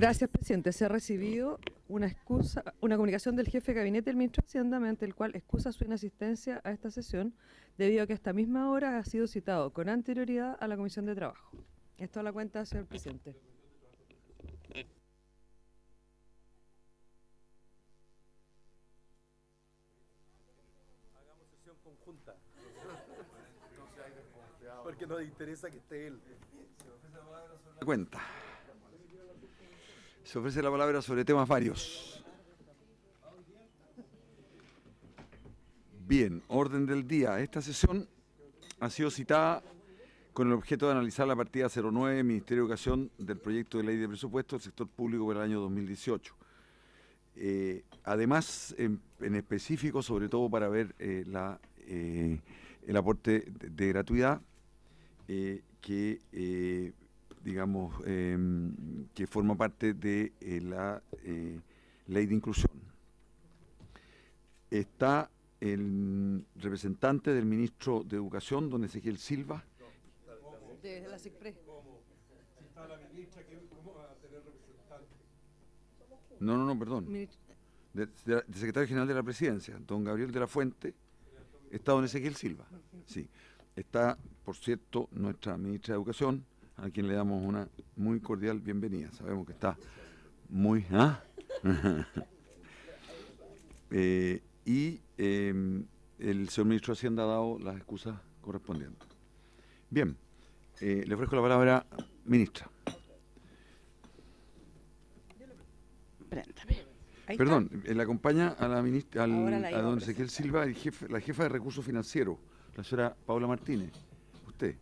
Gracias, presidente. Se ha recibido una comunicación del jefe de gabinete del ministro de Hacienda, mediante el cual excusa su inasistencia a esta sesión, debido a que a esta misma hora ha sido citado con anterioridad a la Comisión de Trabajo. Esto a la cuenta, señor presidente. Hagamos sesión conjunta. Porque nos interesa que esté él. Cuenta. Se ofrece la palabra sobre temas varios. Bien, orden del día. Esta sesión ha sido citada con el objeto de analizar la partida 09 Ministerio de Educación del proyecto de ley de presupuesto del sector público para el año 2018. Además, en específico, sobre todo para ver el aporte de gratuidad que forma parte de la ley de inclusión. Está el representante del ministro de Educación, don Ezequiel Silva. De la SICPRE. Si está la ministra, ¿cómo va a tener representante? No, perdón. De secretario general de la Presidencia, don Gabriel de la Fuente. Está don Ezequiel Silva. Sí. Está, por cierto, nuestra ministra de Educación, a quien le damos una muy cordial bienvenida. Sabemos que está muy... el señor ministro de Hacienda ha dado las excusas correspondientes. Bien, le ofrezco la palabra, ministra. Perdón, le acompaña a la ministra, a don Ezequiel Silva, la jefa de Recursos Financieros, la señora Paula Martínez. Usted.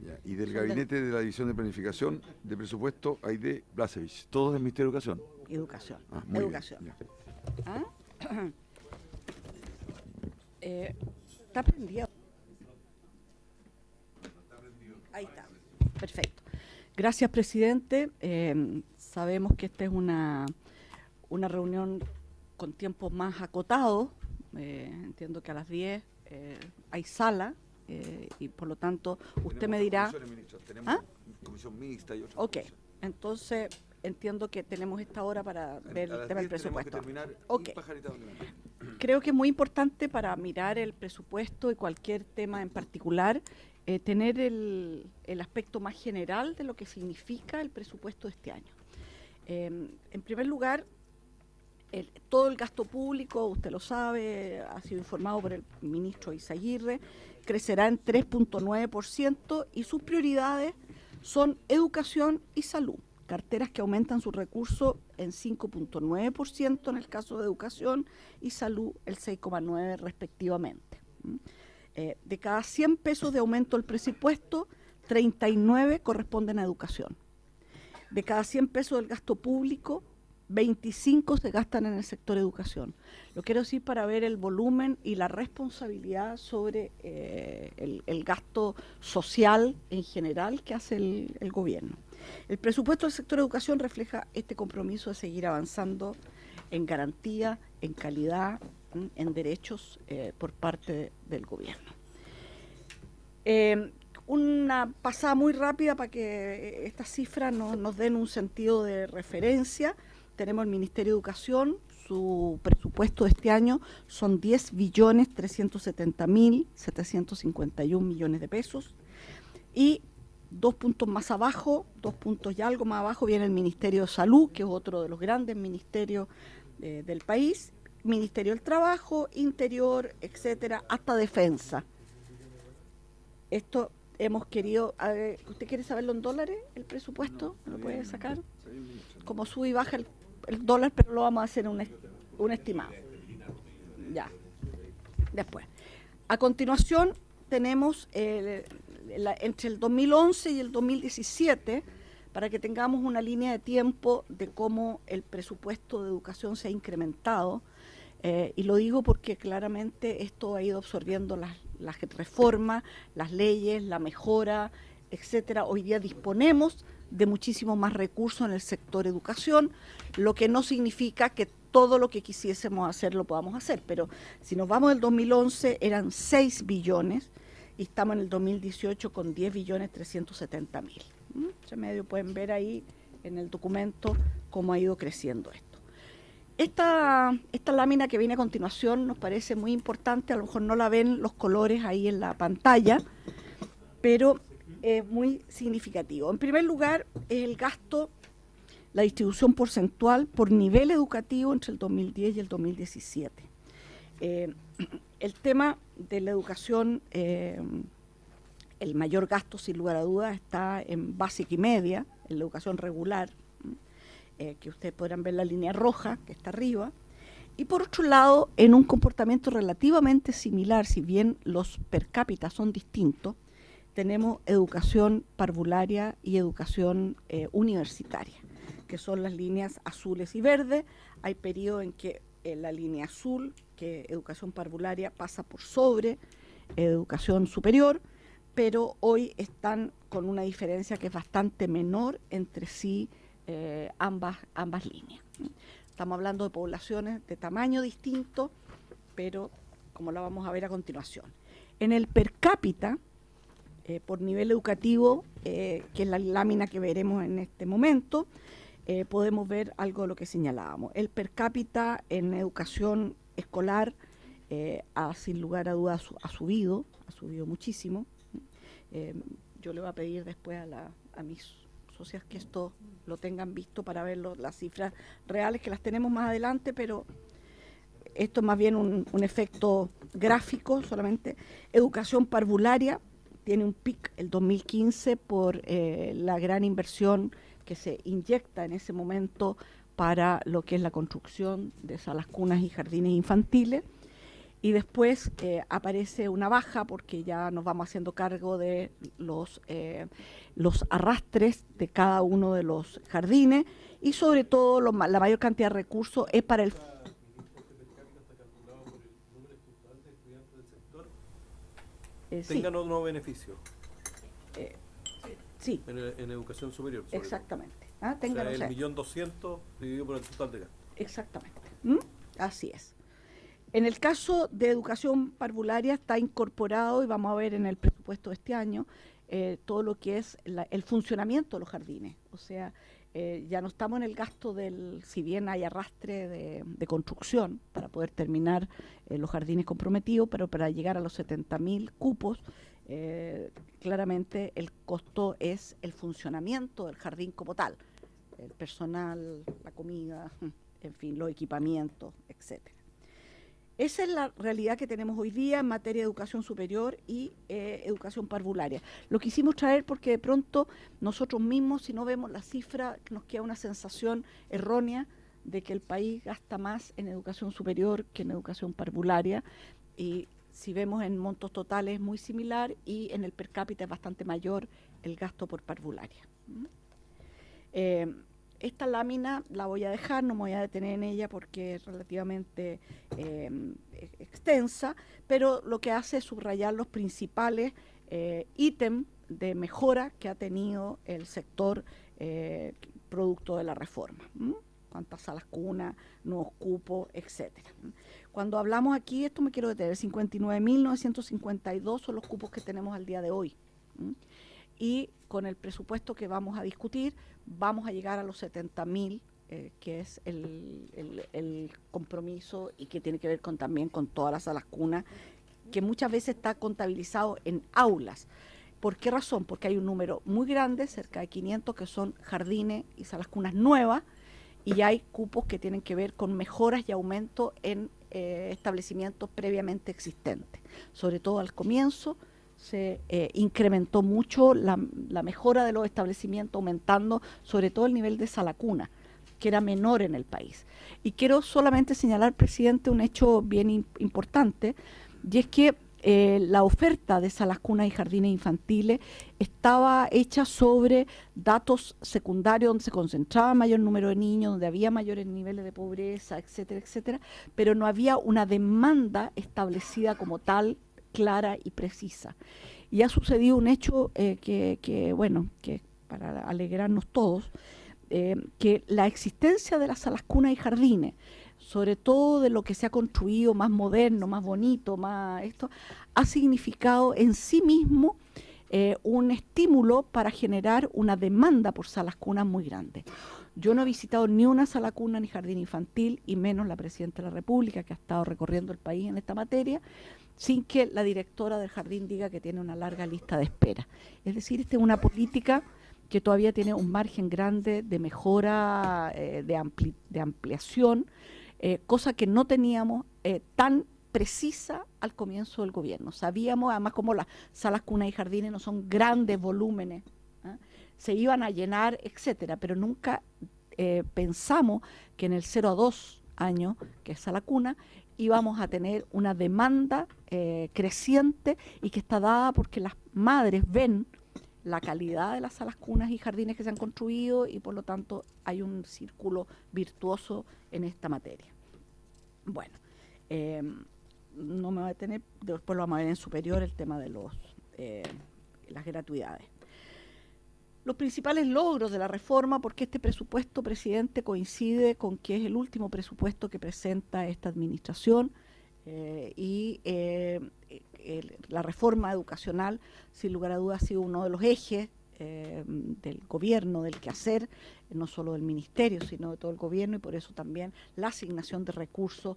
Ya, y del gabinete de la División de Planificación de Presupuesto, Aide Blasevich. Todos del Ministerio de Educación. Educación. Muy Educación. bien, ¿Ah? ¿Está prendido? Ahí está. Perfecto. Gracias, presidente. Sabemos que esta es una reunión con tiempos más acotados. Entiendo que a las 10 hay sala. Y por lo tanto usted me dirá. Tenemos comisión mixta y otras cosas. Entonces entiendo que tenemos esta hora para ver el tema del presupuesto. Creo que es muy importante para mirar el presupuesto y cualquier tema en particular tener el aspecto más general de lo que significa el presupuesto de este año. En primer lugar, todo el gasto público, usted lo sabe, ha sido informado por el ministro Izaguirre, crecerá en 3.9% y sus prioridades son educación y salud, carteras que aumentan sus recursos en 5.9% en el caso de educación y salud el 6.9% respectivamente. De cada 100 pesos de aumento del presupuesto, 39 corresponden a educación. De cada 100 pesos del gasto público, 25 se gastan en el sector educación. Lo quiero decir para ver el volumen y la responsabilidad sobre el gasto social en general que hace el gobierno. El presupuesto del sector educación refleja este compromiso de seguir avanzando en garantía, en calidad, en derechos por parte del gobierno. Una pasada muy rápida para que estas cifras nos den un sentido de referencia. Tenemos el Ministerio de Educación, su presupuesto de este año son 10.370.751 millones de pesos. Y 2 puntos más abajo, 2 puntos y algo más abajo, viene el Ministerio de Salud, que es otro de los grandes ministerios del país, Ministerio del Trabajo, Interior, etcétera, hasta Defensa. Esto hemos querido, ¿usted quiere saberlo en dólares, el presupuesto? ¿Me lo puede sacar? Como sube y baja el dólar, pero lo vamos a hacer un estimado. Ya. Después. A continuación, tenemos entre el 2011 y el 2017, para que tengamos una línea de tiempo de cómo el presupuesto de educación se ha incrementado. Y lo digo porque claramente esto ha ido absorbiendo las reformas, las leyes, la mejora, etcétera. Hoy día disponemos de muchísimo más recursos en el sector educación, lo que no significa que todo lo que quisiésemos hacer lo podamos hacer, pero si nos vamos del 2011 eran 6 billones y estamos en el 2018 con 10.370.000. Entre medio pueden ver ahí en el documento cómo ha ido creciendo esto. Esta lámina que viene a continuación nos parece muy importante, a lo mejor no la ven los colores ahí en la pantalla, pero es muy significativo. En primer lugar, es el gasto, la distribución porcentual por nivel educativo entre el 2010 y el 2017. El tema de la educación, el mayor gasto sin lugar a dudas está en básica y media, en la educación regular, que ustedes podrán ver la línea roja que está arriba, y por otro lado, en un comportamiento relativamente similar, si bien los per cápita son distintos, tenemos educación parvularia y educación universitaria, que son las líneas azules y verdes. Hay periodos en que la línea azul, que educación parvularia, pasa por sobre educación superior, pero hoy están con una diferencia que es bastante menor entre sí ambas líneas. Estamos hablando de poblaciones de tamaño distinto, pero como la vamos a ver a continuación. En el per cápita, por nivel educativo, que es la lámina que veremos en este momento, podemos ver algo de lo que señalábamos. El per cápita en educación escolar, sin lugar a dudas, ha subido muchísimo. Yo le voy a pedir después a mis socias que esto lo tengan visto para ver las cifras reales, que las tenemos más adelante, pero esto es más bien un efecto gráfico solamente. Educación parvularia tiene un pic el 2015 por la gran inversión que se inyecta en ese momento para lo que es la construcción de salas cunas y jardines infantiles. Y después aparece una baja porque ya nos vamos haciendo cargo de los arrastres de cada uno de los jardines, y sobre todo la mayor cantidad de recursos es para el... Tengan otro beneficio. Sí. En educación superior. Exactamente. O sea, el 1.200.000 dividido por el total de gasto. Exactamente. Así es. En el caso de educación parvularia está incorporado, y vamos a ver en el presupuesto de este año, todo lo que es el funcionamiento de los jardines. O sea, ya no estamos en el gasto si bien hay arrastre de construcción para poder terminar los jardines comprometidos, pero para llegar a los 70.000 cupos, claramente el costo es el funcionamiento del jardín como tal, el personal, la comida, en fin, los equipamientos, etcétera. Esa es la realidad que tenemos hoy día en materia de educación superior y educación parvularia. Lo quisimos traer porque de pronto nosotros mismos, si no vemos la cifra, nos queda una sensación errónea de que el país gasta más en educación superior que en educación parvularia, y si vemos en montos totales es muy similar, y en el per cápita es bastante mayor el gasto por parvularia. Esta lámina la voy a dejar, no me voy a detener en ella porque es relativamente extensa, pero lo que hace es subrayar los principales ítems de mejora que ha tenido el sector producto de la reforma. Cuántas salas cunas, nuevos cupos, etcétera. Cuando hablamos aquí, esto me quiero detener, 59.952 son los cupos que tenemos al día de hoy. Y con el presupuesto que vamos a discutir, vamos a llegar a los 70.000, que es el compromiso, y que tiene que ver también con todas las salas cunas, que muchas veces está contabilizado en aulas. ¿Por qué razón? Porque hay un número muy grande, cerca de 500, que son jardines y salas cunas nuevas, y hay cupos que tienen que ver con mejoras y aumentos en establecimientos previamente existentes. Sobre todo al comienzo se incrementó mucho la mejora de los establecimientos, aumentando sobre todo el nivel de sala cuna, que era menor en el país. Y quiero solamente señalar, presidente, un hecho bien importante, y es que la oferta de salas cunas y jardines infantiles estaba hecha sobre datos secundarios donde se concentraba mayor número de niños, donde había mayores niveles de pobreza, etcétera, etcétera, pero no había una demanda establecida como tal, clara y precisa. Y ha sucedido un hecho que para alegrarnos todos, que la existencia de las salas cunas y jardines, sobre todo de lo que se ha construido más moderno, más bonito, más esto, ha significado en sí mismo un estímulo para generar una demanda por salas cunas muy grande. Yo no he visitado ni una sala cuna ni jardín infantil, y menos la Presidenta de la República, que ha estado recorriendo el país en esta materia, sin que la directora del jardín diga que tiene una larga lista de espera. Es decir, esta es una política que todavía tiene un margen grande de mejora, de ampliación, cosa que no teníamos tan precisa al comienzo del gobierno. Sabíamos, además, como las salas cunas y jardines no son grandes volúmenes, ¿eh? Se iban a llenar, etcétera, pero nunca pensamos que en el 0 a 2 años, que es sala cuna, íbamos a tener una demanda creciente y que está dada porque las madres ven la calidad de las salas cunas y jardines que se han construido, y por lo tanto hay un círculo virtuoso en esta materia. Bueno, no me voy a detener, después lo vamos a ver en superior, el tema de las gratuidades. Los principales logros de la reforma, porque este presupuesto, presidente, coincide con que es el último presupuesto que presenta esta administración, la reforma educacional, sin lugar a dudas, ha sido uno de los ejes del gobierno, del quehacer, no solo del ministerio, sino de todo el gobierno, y por eso también la asignación de recursos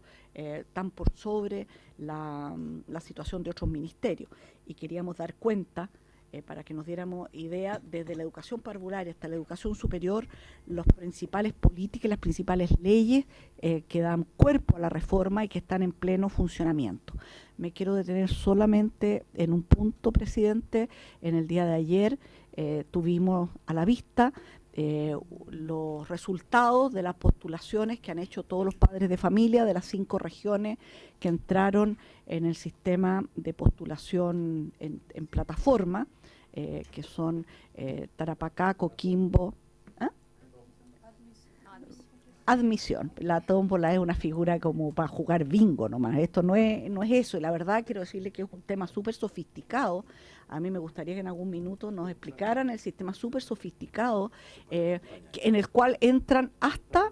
tan por sobre la situación de otros ministerios. Y queríamos dar cuenta, para que nos diéramos idea, desde la educación parvularia hasta la educación superior, las principales políticas y las principales leyes que dan cuerpo a la reforma y que están en pleno funcionamiento. Me quiero detener solamente en un punto, presidente. En el día de ayer tuvimos a la vista los resultados de las postulaciones que han hecho todos los padres de familia de las 5 regiones que entraron en el sistema de postulación en plataforma, que son Tarapacá, Coquimbo. Admisión. La tómbola es una figura como para jugar bingo nomás. Esto no es eso. Y la verdad quiero decirle que es un tema súper sofisticado. A mí me gustaría que en algún minuto nos explicaran el sistema súper sofisticado en el cual entran hasta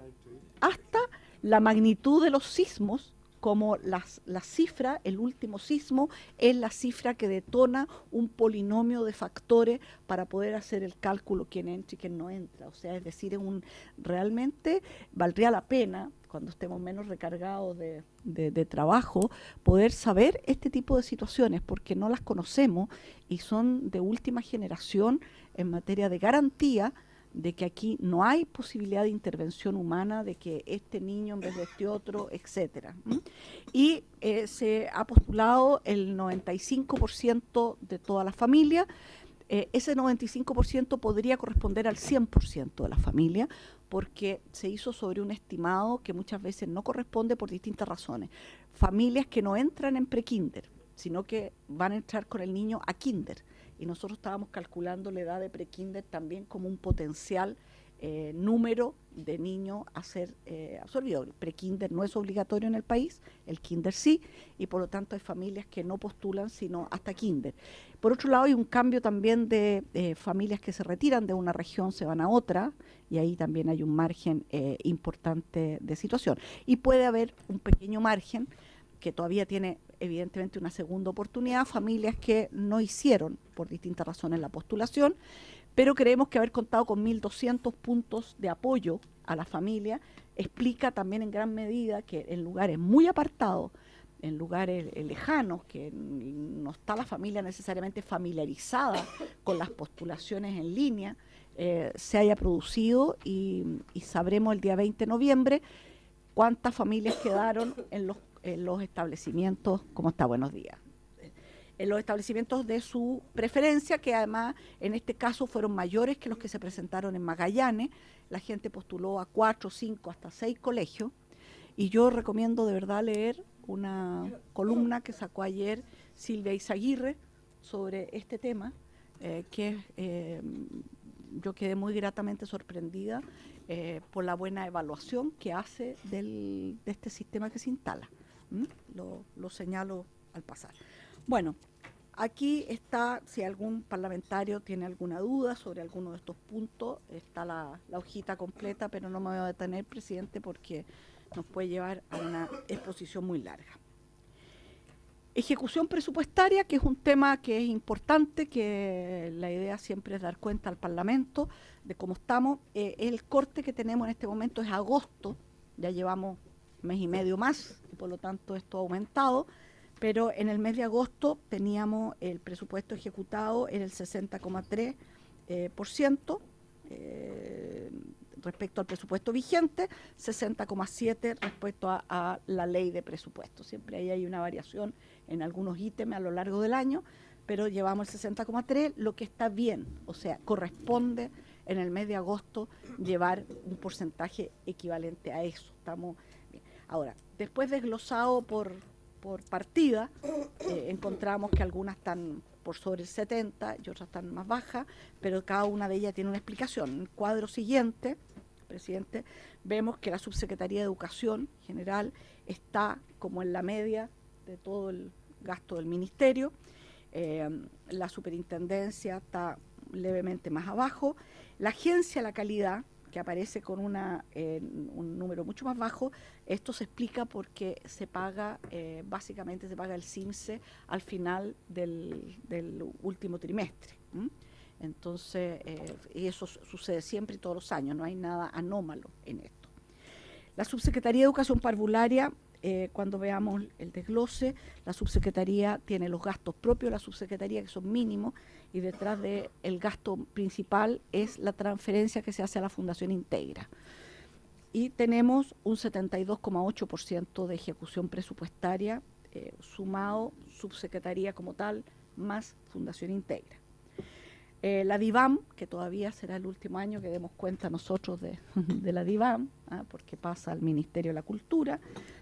la magnitud de los sismos, como la cifra, el último sismo, es la cifra que detona un polinomio de factores para poder hacer el cálculo quién entra y quién no entra. O sea, es decir, realmente valdría la pena, cuando estemos menos recargados de trabajo, poder saber este tipo de situaciones, porque no las conocemos y son de última generación en materia de garantía de que aquí no hay posibilidad de intervención humana, de que este niño en vez de este otro, etcétera. Y se ha postulado el 95% de toda la familia. Ese 95% podría corresponder al 100% de la familia, porque se hizo sobre un estimado que muchas veces no corresponde por distintas razones. Familias que no entran en prekinder, sino que van a entrar con el niño a kinder. Y nosotros estábamos calculando la edad de prekinder también como un potencial número de niños a ser absorbidos. El prekinder no es obligatorio en el país, el kinder sí, y por lo tanto hay familias que no postulan sino hasta kinder. Por otro lado, hay un cambio también de familias que se retiran de una región, se van a otra, y ahí también hay un margen importante de situación. Y puede haber un pequeño margen que todavía tiene evidentemente una segunda oportunidad, familias que no hicieron por distintas razones la postulación, pero creemos que haber contado con 1.200 puntos de apoyo a la familia explica también en gran medida que en lugares muy apartados, en lugares lejanos, que no está la familia necesariamente familiarizada con las postulaciones en línea, se haya producido y sabremos el día 20 de noviembre cuántas familias quedaron en los establecimientos, ¿cómo está? Buenos días. En los establecimientos de su preferencia, que además en este caso fueron mayores que los que se presentaron en Magallanes. La gente postuló a 4, 5, hasta 6 colegios, y yo recomiendo de verdad leer una columna que sacó ayer Silvia Izaguirre sobre este tema, yo quedé muy gratamente sorprendida por la buena evaluación que hace de este sistema que se instala. Lo señalo al pasar. Bueno, aquí está, si algún parlamentario tiene alguna duda sobre alguno de estos puntos, está la hojita completa, pero no me voy a detener, presidente, porque nos puede llevar a una exposición muy larga. Ejecución presupuestaria, que es un tema que es importante, que la idea siempre es dar cuenta al Parlamento de cómo estamos. El corte que tenemos en este momento es agosto, ya llevamos mes y medio más, y por lo tanto esto ha aumentado, pero en el mes de agosto teníamos el presupuesto ejecutado en el 60,3%, respecto al presupuesto vigente, 60,7% respecto a la ley de presupuesto. Siempre ahí hay una variación en algunos ítems a lo largo del año, pero llevamos el 60,3%, lo que está bien, o sea, corresponde en el mes de agosto llevar un porcentaje equivalente a eso. Estamos bien. Ahora, después desglosado por partida, encontramos que algunas están por sobre el 70 y otras están más bajas, pero cada una de ellas tiene una explicación. En el cuadro siguiente, presidente, vemos que la Subsecretaría de Educación General está como en la media de todo el gasto del ministerio. La superintendencia está levemente más abajo. La Agencia de la Calidad, que aparece con un número mucho más bajo, esto se explica porque se paga, básicamente se paga el CIMSE al final del último trimestre. Entonces, y eso sucede siempre y todos los años, no hay nada anómalo en esto. La Subsecretaría de Educación Parvularia, cuando veamos el desglose, la subsecretaría tiene los gastos propios de la subsecretaría, que son mínimos, y detrás del gasto principal es la transferencia que se hace a la Fundación Integra. Y tenemos un 72,8% de ejecución presupuestaria, sumado subsecretaría como tal, más Fundación Integra. La DIVAM, que todavía será el último año que demos cuenta nosotros de la DIVAM, porque pasa al Ministerio de la Cultura,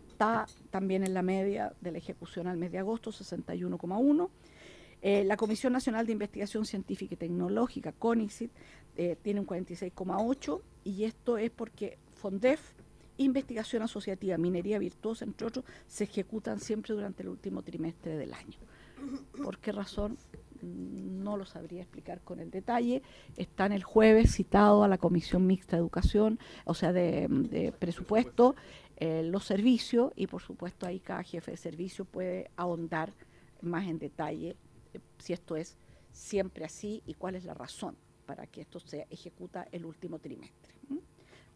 está también en la media de la ejecución al mes de agosto, 61,1%. La Comisión Nacional de Investigación Científica y Tecnológica, CONICIT, tiene un 46,8%, y esto es porque FONDEF, Investigación Asociativa, Minería Virtuosa, entre otros, se ejecutan siempre durante el último trimestre del año. ¿Por qué razón? No lo sabría explicar con el detalle. Están el jueves citado a la Comisión Mixta de Educación, o sea, de presupuesto, los servicios, y por supuesto ahí cada jefe de servicio puede ahondar más en detalle si esto es siempre así y cuál es la razón para que esto se ejecuta el último trimestre.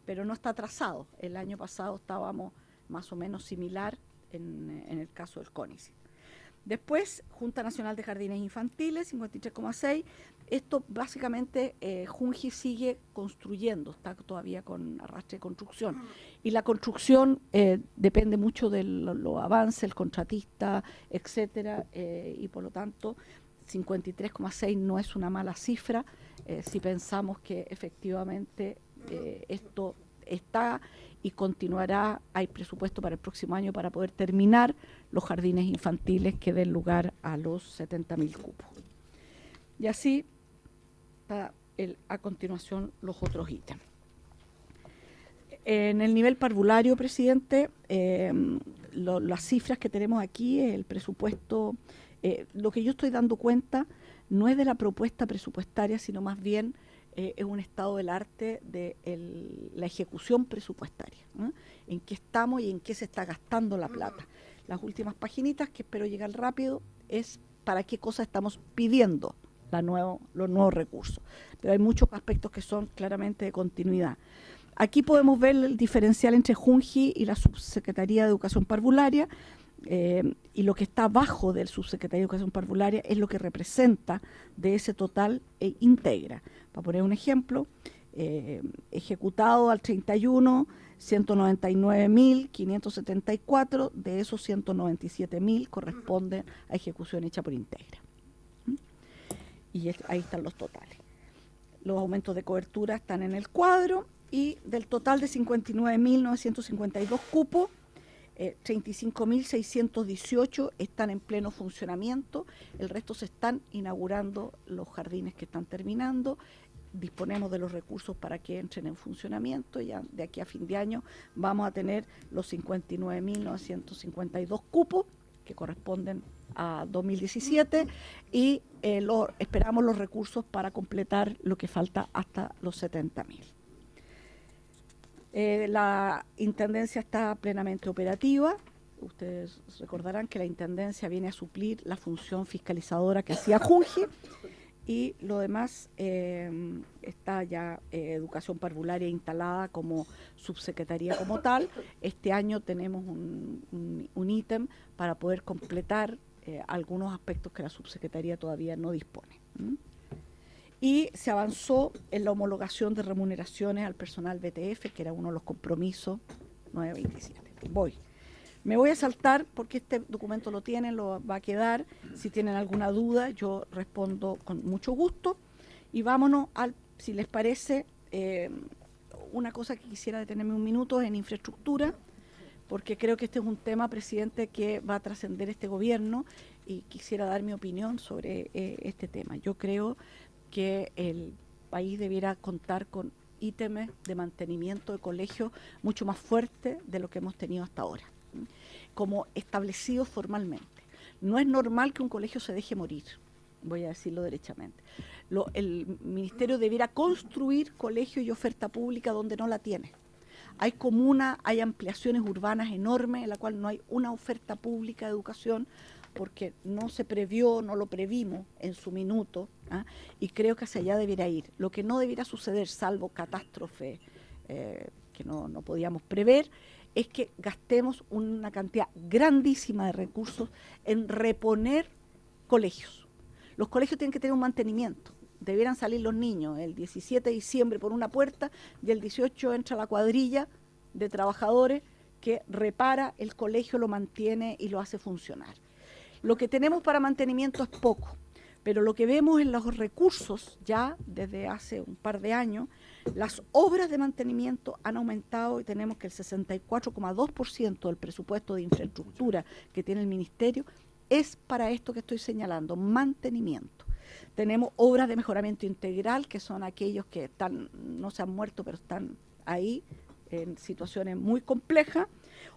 Pero no está atrasado. El año pasado estábamos más o menos similar en el caso del CONICIT. Después, Junta Nacional de Jardines Infantiles, 53,6%. Esto básicamente, Junji sigue construyendo, está todavía con arrastre de construcción. Y la construcción depende mucho de los avances, el contratista, etcétera, y por lo tanto 53,6% no es una mala cifra si pensamos que efectivamente esto está y continuará. Hay presupuesto para el próximo año para poder terminar los jardines infantiles que den lugar a los 70.000 cupos. Y así está a continuación los otros ítems. En el nivel parvulario, presidente, las cifras que tenemos aquí, el presupuesto, lo que yo estoy dando cuenta no es de la propuesta presupuestaria, sino más bien es un estado del arte de la ejecución presupuestaria, ¿no? En qué estamos y en qué se está gastando la plata. Las últimas paginitas, que espero llegar rápido, es para qué cosa estamos pidiendo los nuevos recursos. Pero hay muchos aspectos que son claramente de continuidad. Aquí podemos ver el diferencial entre Junji y la Subsecretaría de Educación Parvularia, y lo que está abajo del Subsecretaría de Educación Parvularia es lo que representa de ese total Integra. Para poner un ejemplo, ejecutado al 31, 199.574, de esos 197.000 corresponden a ejecución hecha por Integra. Y ahí están los totales. Los aumentos de cobertura están en el cuadro, y del total de 59.952 cupos, 35.618 están en pleno funcionamiento, el resto se están inaugurando los jardines que están terminando. Disponemos de los recursos para que entren en funcionamiento. Ya de aquí a fin de año vamos a tener los 59.952 cupos que corresponden a 2017, y esperamos los recursos para completar lo que falta hasta los 70.000. La Intendencia está plenamente operativa. ustedes recordarán que la Intendencia viene a suplir la función fiscalizadora que hacía Junji, y lo demás está ya Educación Parvularia instalada como subsecretaría como tal. Este año tenemos un ítem para poder completar algunos aspectos que la subsecretaría todavía no dispone. Y se avanzó en la homologación de remuneraciones al personal BTF, que era uno de los compromisos 927. Me voy a saltar porque este documento lo tienen, lo va a quedar. Si tienen alguna duda, yo respondo con mucho gusto. Y vámonos al, si les parece, una cosa que quisiera detenerme un minuto en infraestructura, porque creo que este es un tema, presidente, que va a trascender este gobierno, y quisiera dar mi opinión sobre este tema. Yo creo que el país debiera contar con ítems de mantenimiento de colegios mucho más fuertes de lo que hemos tenido hasta ahora, como establecidos formalmente. No es normal que un colegio se deje morir, voy a decirlo derechamente. El ministerio debiera construir colegios y oferta pública donde no la tiene. Hay comunas, hay ampliaciones urbanas enormes en la cual no hay una oferta pública de educación porque no se previó, no lo previmos en su minuto, y creo que hacia allá debiera ir. Lo que no debiera suceder, salvo catástrofe que no podíamos prever, es que gastemos una cantidad grandísima de recursos en reponer colegios. Los colegios tienen que tener un mantenimiento. Debieran salir los niños el 17 de diciembre por una puerta y el 18 entra la cuadrilla de trabajadores que repara el colegio, lo mantiene y lo hace funcionar. Lo que tenemos para mantenimiento es poco, pero lo que vemos en los recursos ya desde hace un par de años, las obras de mantenimiento han aumentado y tenemos que el 64,2% del presupuesto de infraestructura que tiene el ministerio es para esto que estoy señalando, mantenimiento. Tenemos obras de mejoramiento integral, que son aquellos que están, no se han muerto, pero están ahí en situaciones muy complejas.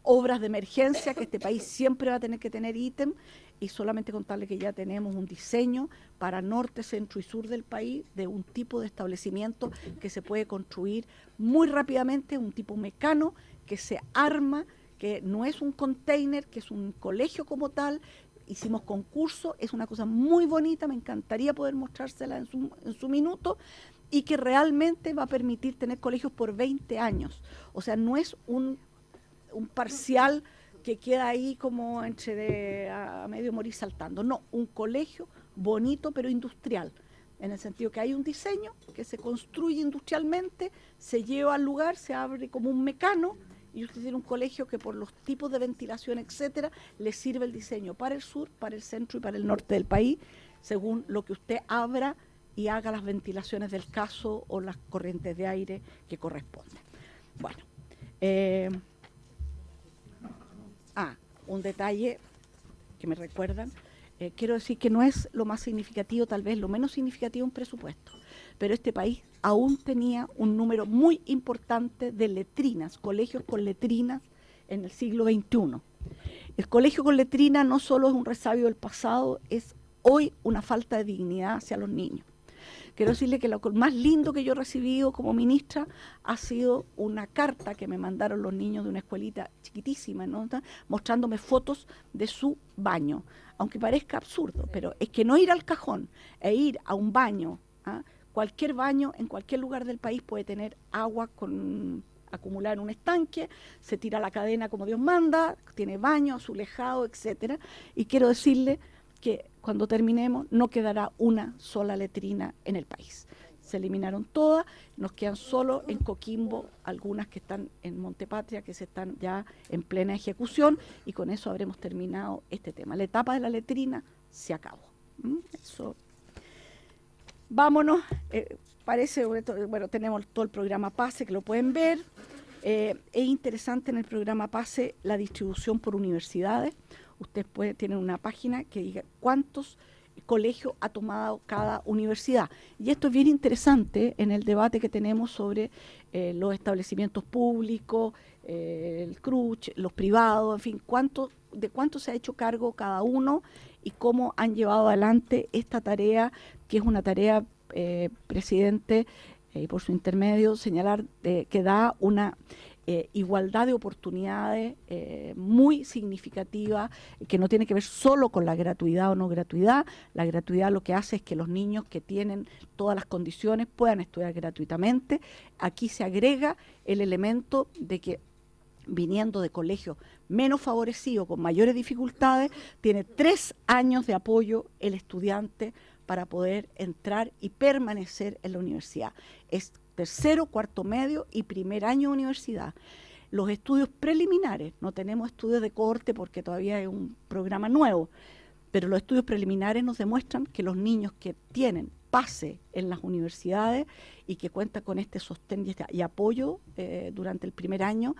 Obras de emergencia, que este país siempre va a tener que tener ítem, y solamente contarle que ya tenemos un diseño para norte, centro y sur del país de un tipo de establecimiento que se puede construir muy rápidamente, un tipo mecano que se arma, que no es un container, que es un colegio como tal. Hicimos concurso, es una cosa muy bonita, me encantaría poder mostrársela en su minuto, y que realmente va a permitir tener colegios por 20 años. O sea, no es un parcial que queda ahí como a medio morir saltando. No, un colegio bonito pero industrial, en el sentido que hay un diseño que se construye industrialmente, se lleva al lugar, se abre como un mecano, y usted tiene un colegio que por los tipos de ventilación, etcétera, le sirve el diseño para el sur, para el centro y para el norte del país, según lo que usted abra y haga las ventilaciones del caso o las corrientes de aire que corresponden. Bueno, un detalle que me recuerdan, quiero decir que no es lo más significativo, tal vez lo menos significativo un presupuesto, pero este país aún tenía un número muy importante de letrinas, colegios con letrinas en el siglo XXI. El colegio con letrina no solo es un resabio del pasado, es hoy una falta de dignidad hacia los niños. Quiero decirle que lo más lindo que yo he recibido como ministra ha sido una carta que me mandaron los niños de una escuelita chiquitísima, ¿no?, mostrándome fotos de su baño. Aunque parezca absurdo, pero es que no ir al cajón e ir a un baño, cualquier baño en cualquier lugar del país puede tener agua acumulada en un estanque, se tira la cadena como Dios manda, tiene baño, azulejado, etcétera. Y quiero decirle que cuando terminemos no quedará una sola letrina en el país. Se eliminaron todas, nos quedan solo en Coquimbo algunas que están en Montepatria, que se están ya en plena ejecución, y con eso habremos terminado este tema. La etapa de la letrina se acabó. Eso. Vámonos, bueno, tenemos todo el programa PASE que lo pueden ver. Es interesante en el programa PASE la distribución por universidades. Usted tiene una página que diga cuántos colegios ha tomado cada universidad. Y esto es bien interesante en el debate que tenemos sobre los establecimientos públicos, el CRUCH, los privados, en fin, de cuánto se ha hecho cargo cada uno y cómo han llevado adelante esta tarea, que es una tarea, presidente, y por su intermedio señalar que da una igualdad de oportunidades muy significativa, que no tiene que ver solo con la gratuidad o no gratuidad. La gratuidad lo que hace es que los niños que tienen todas las condiciones puedan estudiar gratuitamente. Aquí se agrega el elemento de que, viniendo de colegios menos favorecidos, con mayores dificultades, tiene 3 años de apoyo el estudiante para poder entrar y permanecer en la universidad. Es tercero, cuarto medio y primer año de universidad. Los estudios preliminares, no tenemos estudios de cohorte porque todavía es un programa nuevo, pero los estudios preliminares nos demuestran que los niños que tienen pase en las universidades y que cuentan con este sostén y apoyo durante el primer año,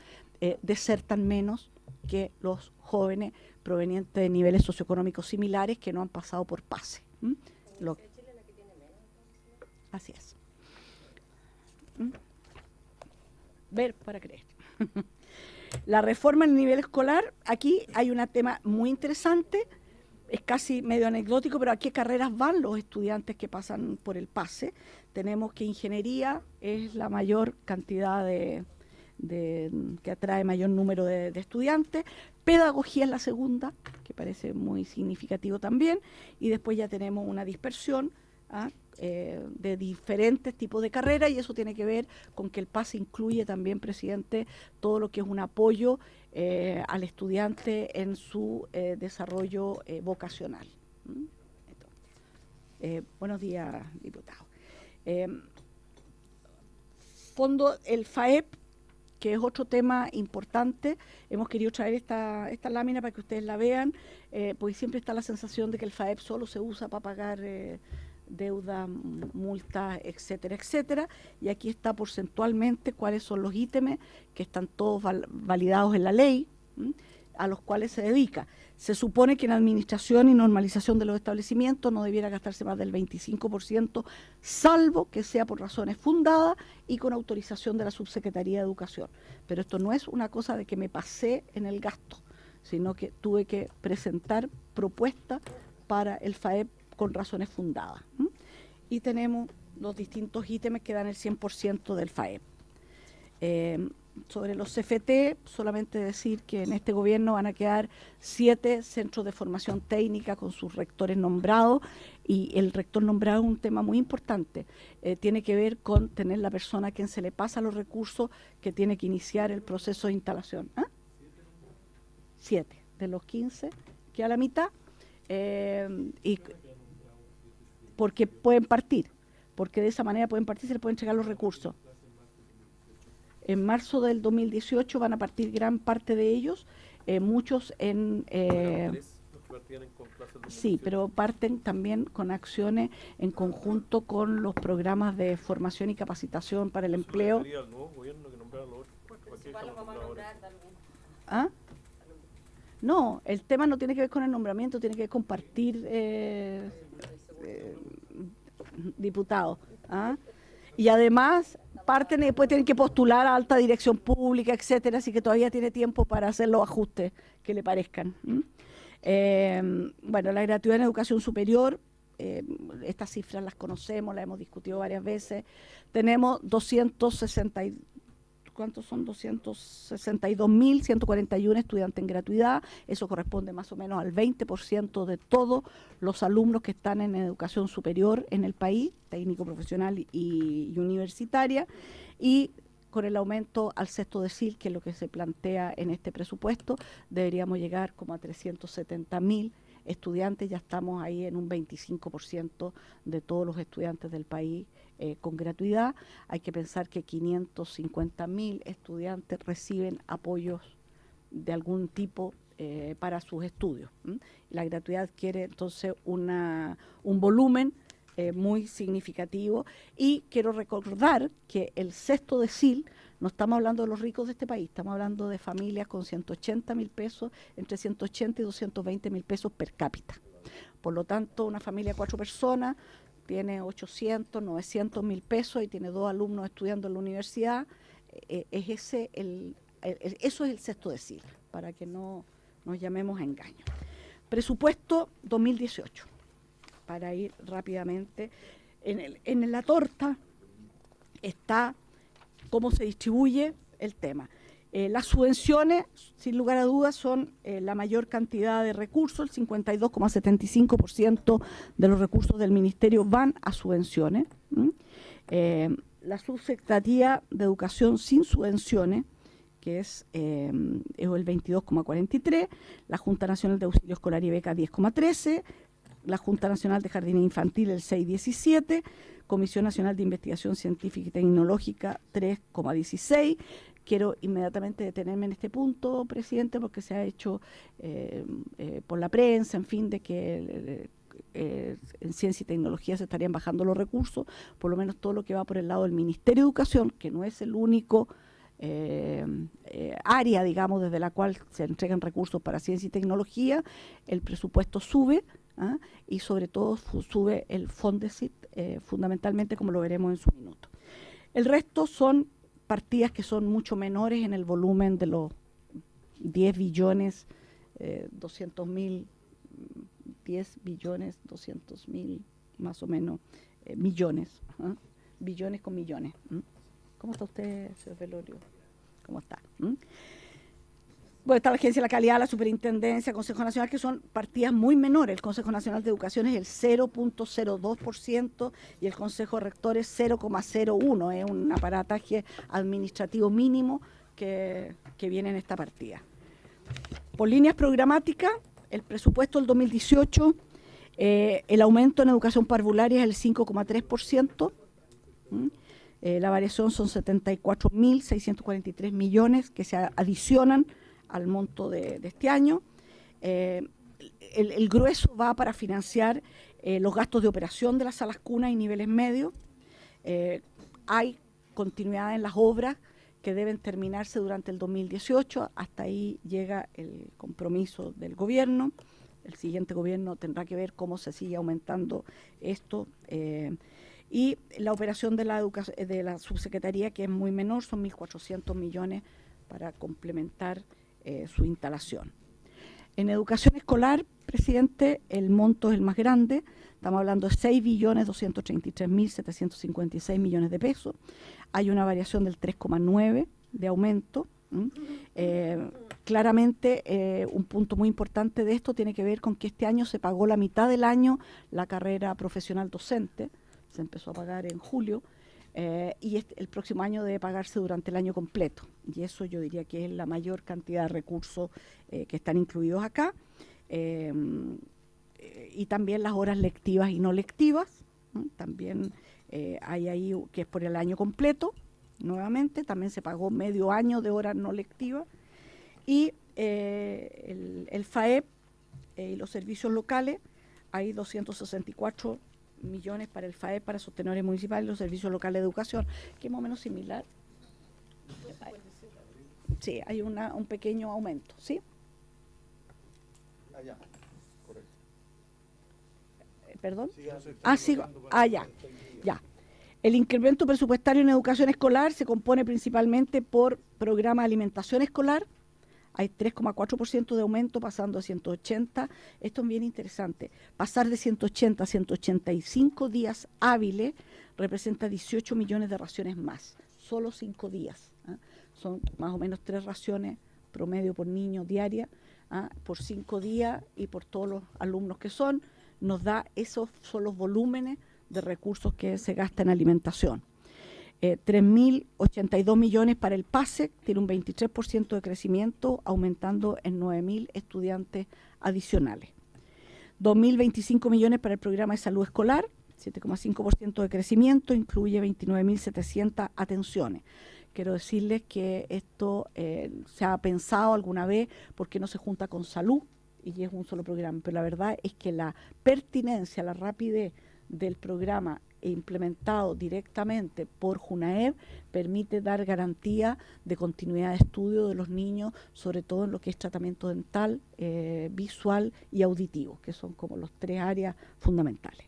desertan menos que los jóvenes provenientes de niveles socioeconómicos similares que no han pasado por pase. Así es. Ver para creer. La reforma en el nivel escolar, aquí hay un tema muy interesante, es casi medio anecdótico, pero ¿a qué carreras van los estudiantes que pasan por el pase? Tenemos que ingeniería es la mayor cantidad que atrae mayor número de estudiantes, pedagogía es la segunda, que parece muy significativo también, y después ya tenemos una dispersión de diferentes tipos de carreras, y eso tiene que ver con que el PASE incluye también, presidente, todo lo que es un apoyo al estudiante en su desarrollo vocacional. Buenos días, diputado. Fondo, el FAEP, que es otro tema importante. Hemos querido traer esta lámina para que ustedes la vean, porque siempre está la sensación de que el FAEP solo se usa para pagar deuda, multas, etcétera, etcétera. Y aquí está porcentualmente cuáles son los ítems que están todos validados en la ley, a los cuales se dedica. Se supone que en administración y normalización de los establecimientos no debiera gastarse más del 25%, salvo que sea por razones fundadas y con autorización de la Subsecretaría de Educación. Pero esto no es una cosa de que me pasé en el gasto, sino que tuve que presentar propuestas para el FAEP con razones fundadas. Y tenemos los distintos ítems que dan el 100% del FAEP. Sobre los CFT, solamente decir que en este gobierno van a quedar 7 centros de formación técnica con sus rectores nombrados, y el rector nombrado es un tema muy importante. Tiene que ver con tener la persona a quien se le pasa los recursos que tiene que iniciar el proceso de instalación. 7 de los 15, que a la mitad, y porque pueden partir, porque de esa manera pueden partir, se les pueden entregar los recursos. En marzo del 2018 van a partir gran parte de ellos, muchos en... sí, pero parten también con acciones en conjunto con los programas de formación y capacitación para el empleo. No, el tema no tiene que ver con el nombramiento, tiene que ver con partir diputados. Y además parten y después tienen que postular a alta dirección pública, etcétera, así que todavía tiene tiempo para hacer los ajustes que le parezcan. Bueno, la gratuidad en educación superior, estas cifras las conocemos, las hemos discutido varias veces. Tenemos 262.141 estudiantes en gratuidad. Eso corresponde más o menos al 20% de todos los alumnos que están en educación superior en el país, técnico, profesional y universitaria. Y con el aumento al sexto decil, que es lo que se plantea en este presupuesto, deberíamos llegar como a 370.000 estudiantes. Ya estamos ahí en un 25% de todos los estudiantes del país con gratuidad. Hay que pensar que 550.000 estudiantes reciben apoyos de algún tipo para sus estudios. La gratuidad adquiere entonces un volumen muy significativo, y quiero recordar que el sexto decil, no estamos hablando de los ricos de este país, estamos hablando de familias con 180.000 pesos, entre 180 y 220.000 pesos per cápita. Por lo tanto, una familia de 4 personas tiene 800, 900.000 pesos y tiene 2 alumnos estudiando en la universidad. Eso es el sexto decil, para que no nos llamemos a engaño. Presupuesto 2018. Para ir rápidamente, en la torta está cómo se distribuye el tema. Las subvenciones, sin lugar a dudas, son la mayor cantidad de recursos, el 52,75% de los recursos del Ministerio van a subvenciones. La Subsecretaría de Educación sin subvenciones, que es el 22,43%, la Junta Nacional de Auxilio Escolar y Beca 10,13%, la Junta Nacional de Jardines Infantil el 6,17%, Comisión Nacional de Investigación Científica y Tecnológica 3,16%. Quiero inmediatamente detenerme en este punto, presidente, porque se ha hecho por la prensa, en fin, de que en ciencia y tecnología se estarían bajando los recursos, por lo menos todo lo que va por el lado del Ministerio de Educación, que no es el único área, digamos, desde la cual se entregan recursos para ciencia y tecnología, el presupuesto sube, y sobre todo sube el Fondesit, fundamentalmente, como lo veremos en su minuto. El resto son partidas que son mucho menores en el volumen de los 10 billones 200 mil más o menos millones, billones con millones. ¿Cómo está usted, señor Velorio? ¿Cómo está? Bueno, está la Agencia de la Calidad, la Superintendencia, Consejo Nacional, que son partidas muy menores. El Consejo Nacional de Educación es el 0,02% y el Consejo de Rectores 0,01%. Es un aparataje administrativo mínimo que viene en esta partida. Por líneas programáticas, el presupuesto del 2018, el aumento en educación parvularia es el 5,3%. La variación son 74.643 millones que se adicionan al monto de este año. El grueso va para financiar los gastos de operación de las salas cunas y niveles medios. Hay continuidad en las obras que deben terminarse durante el 2018. Hasta ahí llega el compromiso del gobierno. El siguiente gobierno tendrá que ver cómo se sigue aumentando esto. Y la operación de la subsecretaría, que es muy menor, son 1.400 millones para complementar su instalación. En educación escolar, presidente, el monto es el más grande. Estamos hablando de 6.233.756 millones de pesos. Hay una variación del 3,9% de aumento. Claramente, un punto muy importante de esto tiene que ver con que este año se pagó la mitad del año la carrera profesional docente. Se empezó a pagar en julio. Y el próximo año debe pagarse durante el año completo, y eso yo diría que es la mayor cantidad de recursos que están incluidos acá, y también las horas lectivas y no lectivas, también hay ahí que es por el año completo. Nuevamente también se pagó medio año de horas no lectivas, y el FAEP y los servicios locales, hay 264 millones para el FAEP, para sostenedores municipales y los servicios locales de educación, que es más o menos similar. Sí, hay un pequeño aumento, ¿sí? Allá, correcto. ¿Perdón? Ya. El incremento presupuestario en educación escolar se compone principalmente por programa de alimentación escolar. Hay 3,4% de aumento, pasando a 180. Esto es bien interesante. Pasar de 180 a 185 días hábiles representa 18 millones de raciones más. Solo 5 días. Son más o menos 3 raciones promedio por niño diaria, por 5 días y por todos los alumnos que son. Nos da, esos son los volúmenes de recursos que se gastan en alimentación. 3.082 millones para el PASE, tiene un 23% de crecimiento, aumentando en 9.000 estudiantes adicionales. 2.025 millones para el programa de salud escolar, 7,5% de crecimiento, incluye 29.700 atenciones. Quiero decirles que esto se ha pensado alguna vez porque no se junta con salud y es un solo programa, pero la verdad es que la pertinencia, la rapidez del programa implementado directamente por JUNAEB permite dar garantía de continuidad de estudio de los niños, sobre todo en lo que es tratamiento dental, visual y auditivo, que son como los 3 áreas fundamentales.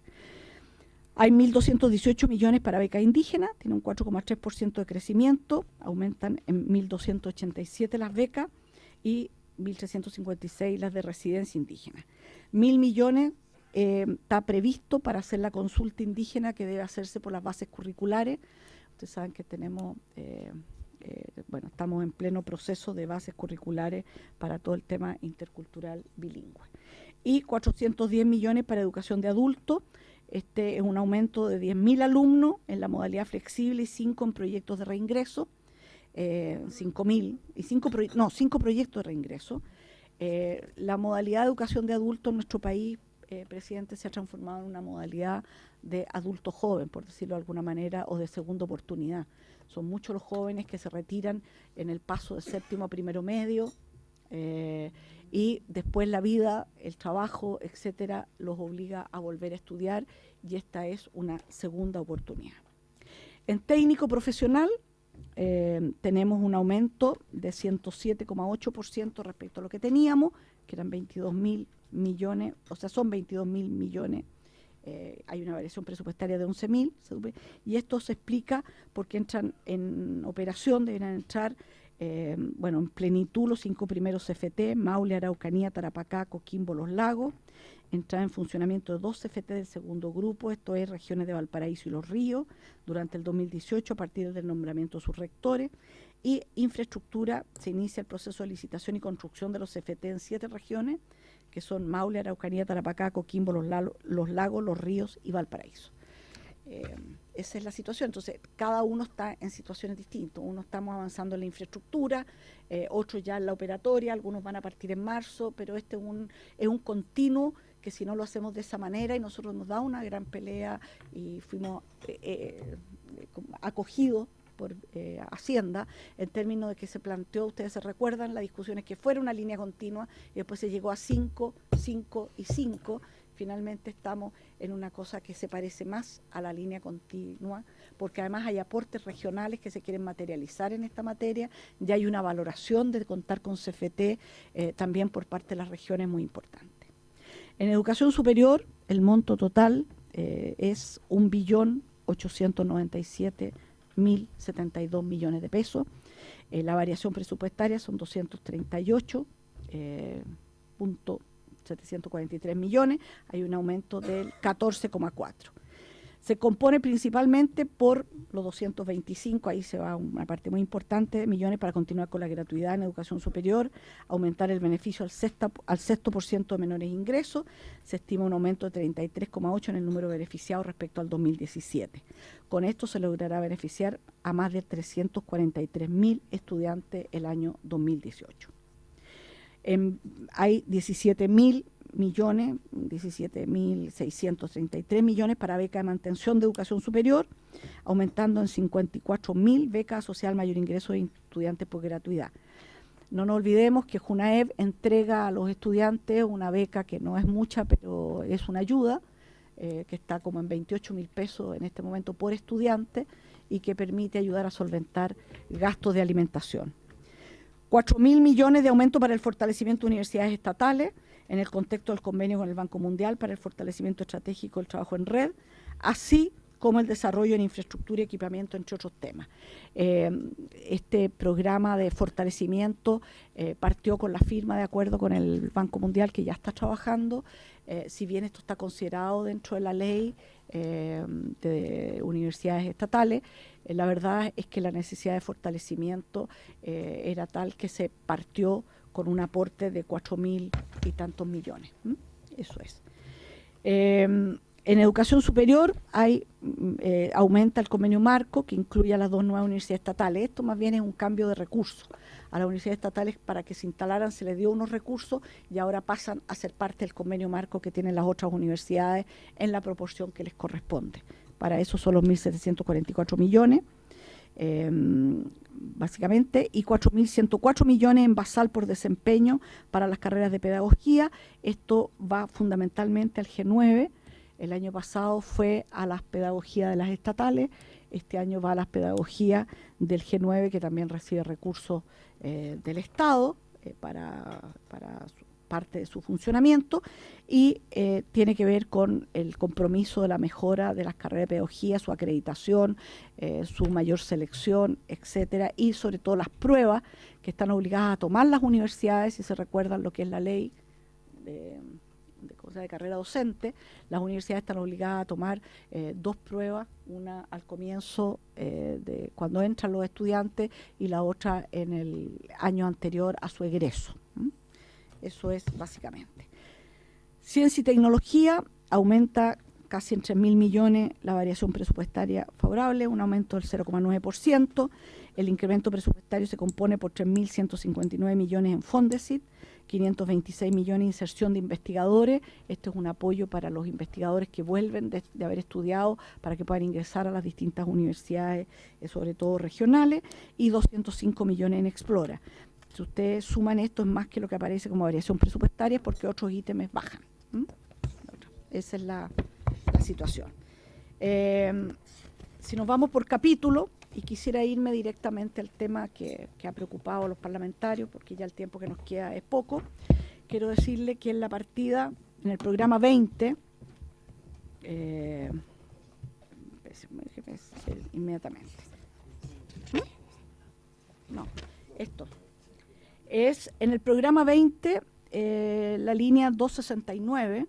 Hay 1.218 millones para beca indígena, tiene un 4,3% de crecimiento, aumentan en 1.287 las becas y 1.356 las de residencia indígena. 1.000 millones está previsto para hacer la consulta indígena que debe hacerse por las bases curriculares. Ustedes saben que tenemos bueno, estamos en pleno proceso de bases curriculares para todo el tema intercultural bilingüe. Y 410 millones para educación de adultos. Este es un aumento de 10.000 alumnos en la modalidad flexible y 5 en proyectos de reingreso. 5.000 y 5 proyectos de reingreso. La modalidad de educación de adultos en nuestro país, presidente, se ha transformado en una modalidad de adulto joven, por decirlo de alguna manera, o de segunda oportunidad. Son muchos los jóvenes que se retiran en el paso de séptimo a primero medio, y después la vida, el trabajo, etcétera, los obliga a volver a estudiar, y esta es una segunda oportunidad. En técnico profesional tenemos un aumento de 107,8% respecto a lo que teníamos, que eran 22.000 millones, o sea, son 22.000 millones. Hay una variación presupuestaria de 11.000, y esto se explica porque entran en operación, deberán entrar bueno, en plenitud los 5 primeros CFT, Maule, Araucanía, Tarapacá, Coquimbo, Los Lagos. Entrar en funcionamiento de 2 CFT del segundo grupo, esto es regiones de Valparaíso y Los Ríos, durante el 2018 a partir del nombramiento de sus rectores. Y infraestructura, se inicia el proceso de licitación y construcción de los CFT en 7 regiones, que son Maule, Araucanía, Tarapacá, Coquimbo, Los Lagos, Los Ríos y Valparaíso. Esa es la situación. Entonces, cada uno está en situaciones distintas. Uno estamos avanzando en la infraestructura, otros ya en la operatoria, algunos van a partir en marzo, pero este es un continuo que si no lo hacemos de esa manera, y nosotros nos da una gran pelea y fuimos acogidos por Hacienda, en términos de que se planteó, ustedes se recuerdan, las discusiones que fuera una línea continua y después se llegó a 5, 5 y 5. Finalmente estamos en una cosa que se parece más a la línea continua, porque además hay aportes regionales que se quieren materializar en esta materia, ya hay una valoración de contar con CFT también por parte de las regiones muy importante. En educación superior, el monto total es 1.897.072 millones de pesos. La variación presupuestaria son 238.743 millones, hay un aumento del 14,4%. Se compone principalmente por los 225, ahí se va una parte muy importante, de millones para continuar con la gratuidad en educación superior, aumentar el beneficio al 6% de menores ingresos, se estima un aumento de 33,8 en el número de beneficiados respecto al 2017. Con esto se logrará beneficiar a más de 343.000 estudiantes el año 2018. Hay 17.000 millones, 17.633 millones para beca de mantención de educación superior, aumentando en 54.000 becas social mayor ingreso de estudiantes por gratuidad. No nos olvidemos que Junaev entrega a los estudiantes una beca que no es mucha, pero es una ayuda, que está como en 28.000 pesos en este momento por estudiante, y que permite ayudar a solventar gastos de alimentación. 4.000 millones de aumento para el fortalecimiento de universidades estatales, en el contexto del convenio con el Banco Mundial para el fortalecimiento estratégico del trabajo en red, así como el desarrollo en infraestructura y equipamiento, entre otros temas. Este programa de fortalecimiento partió con la firma de acuerdo con el Banco Mundial, que ya está trabajando. Si bien esto está considerado dentro de la ley de universidades estatales, la verdad es que la necesidad de fortalecimiento era tal que se partió con un aporte de 4.000 y tantos millones. Eso es. En educación superior aumenta el convenio marco, que incluye a las 2 nuevas universidades estatales. Esto más bien es un cambio de recursos. A las universidades estatales, para que se instalaran, se les dio unos recursos y ahora pasan a ser parte del convenio marco que tienen las otras universidades en la proporción que les corresponde. Para eso son los 1.744 millones. Básicamente, y 4.104 millones en basal por desempeño para las carreras de pedagogía. Esto va fundamentalmente al G9. El año pasado fue a las pedagogías de las estatales, este año va a las pedagogías del G9, que también recibe recursos del Estado para parte de su funcionamiento, y tiene que ver con el compromiso de la mejora de las carreras de pedagogía, su acreditación, su mayor selección, etcétera, y sobre todo las pruebas que están obligadas a tomar las universidades, si se recuerdan lo que es la ley de carrera docente, las universidades están obligadas a tomar 2 pruebas, una al comienzo de cuando entran los estudiantes y la otra en el año anterior a su egreso. Eso es básicamente. Ciencia y tecnología aumenta casi en 3.000 millones la variación presupuestaria favorable, un aumento del 0,9%. El incremento presupuestario se compone por 3.159 millones en Fondesit, 526 millones en inserción de investigadores. Esto es un apoyo para los investigadores que vuelven de haber estudiado para que puedan ingresar a las distintas universidades, sobre todo regionales, y 205 millones en Explora. Si ustedes suman esto, es más que lo que aparece como variación presupuestaria porque otros ítems bajan. Esa es la situación. Si nos vamos por capítulo, y quisiera irme directamente al tema que ha preocupado a los parlamentarios, porque ya el tiempo que nos queda es poco, quiero decirle que en la partida, en el programa 20, inmediatamente. No, esto. Es en el programa 20, la línea 269,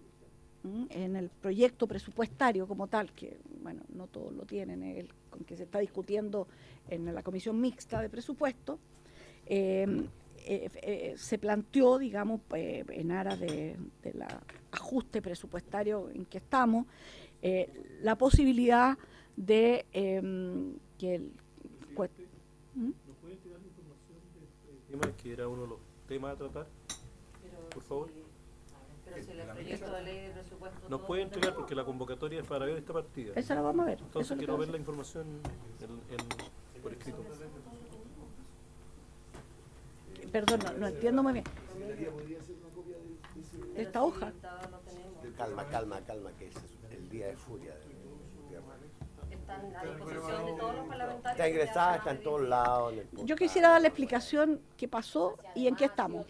en el proyecto presupuestario como tal, que bueno, no todos lo tienen, con que se está discutiendo en la comisión mixta de presupuesto, se planteó, digamos, en aras del ajuste presupuestario en que estamos, la posibilidad de que el... ¿Nos pueden tirar la información del tema que era uno de los temas a tratar? Por favor. Pero si el proyecto de ley de presupuesto... Nos pueden entregar porque la convocatoria es para ver esta partida. Esa la vamos a ver. Entonces quiero ver la información por escrito. Perdón, no entiendo muy bien. Esta hoja. Calma, que es el día de furia. Están a disposición de todos los parlamentarios. Está ingresada, está en todos lados. Yo quisiera dar la explicación qué pasó y en qué estamos.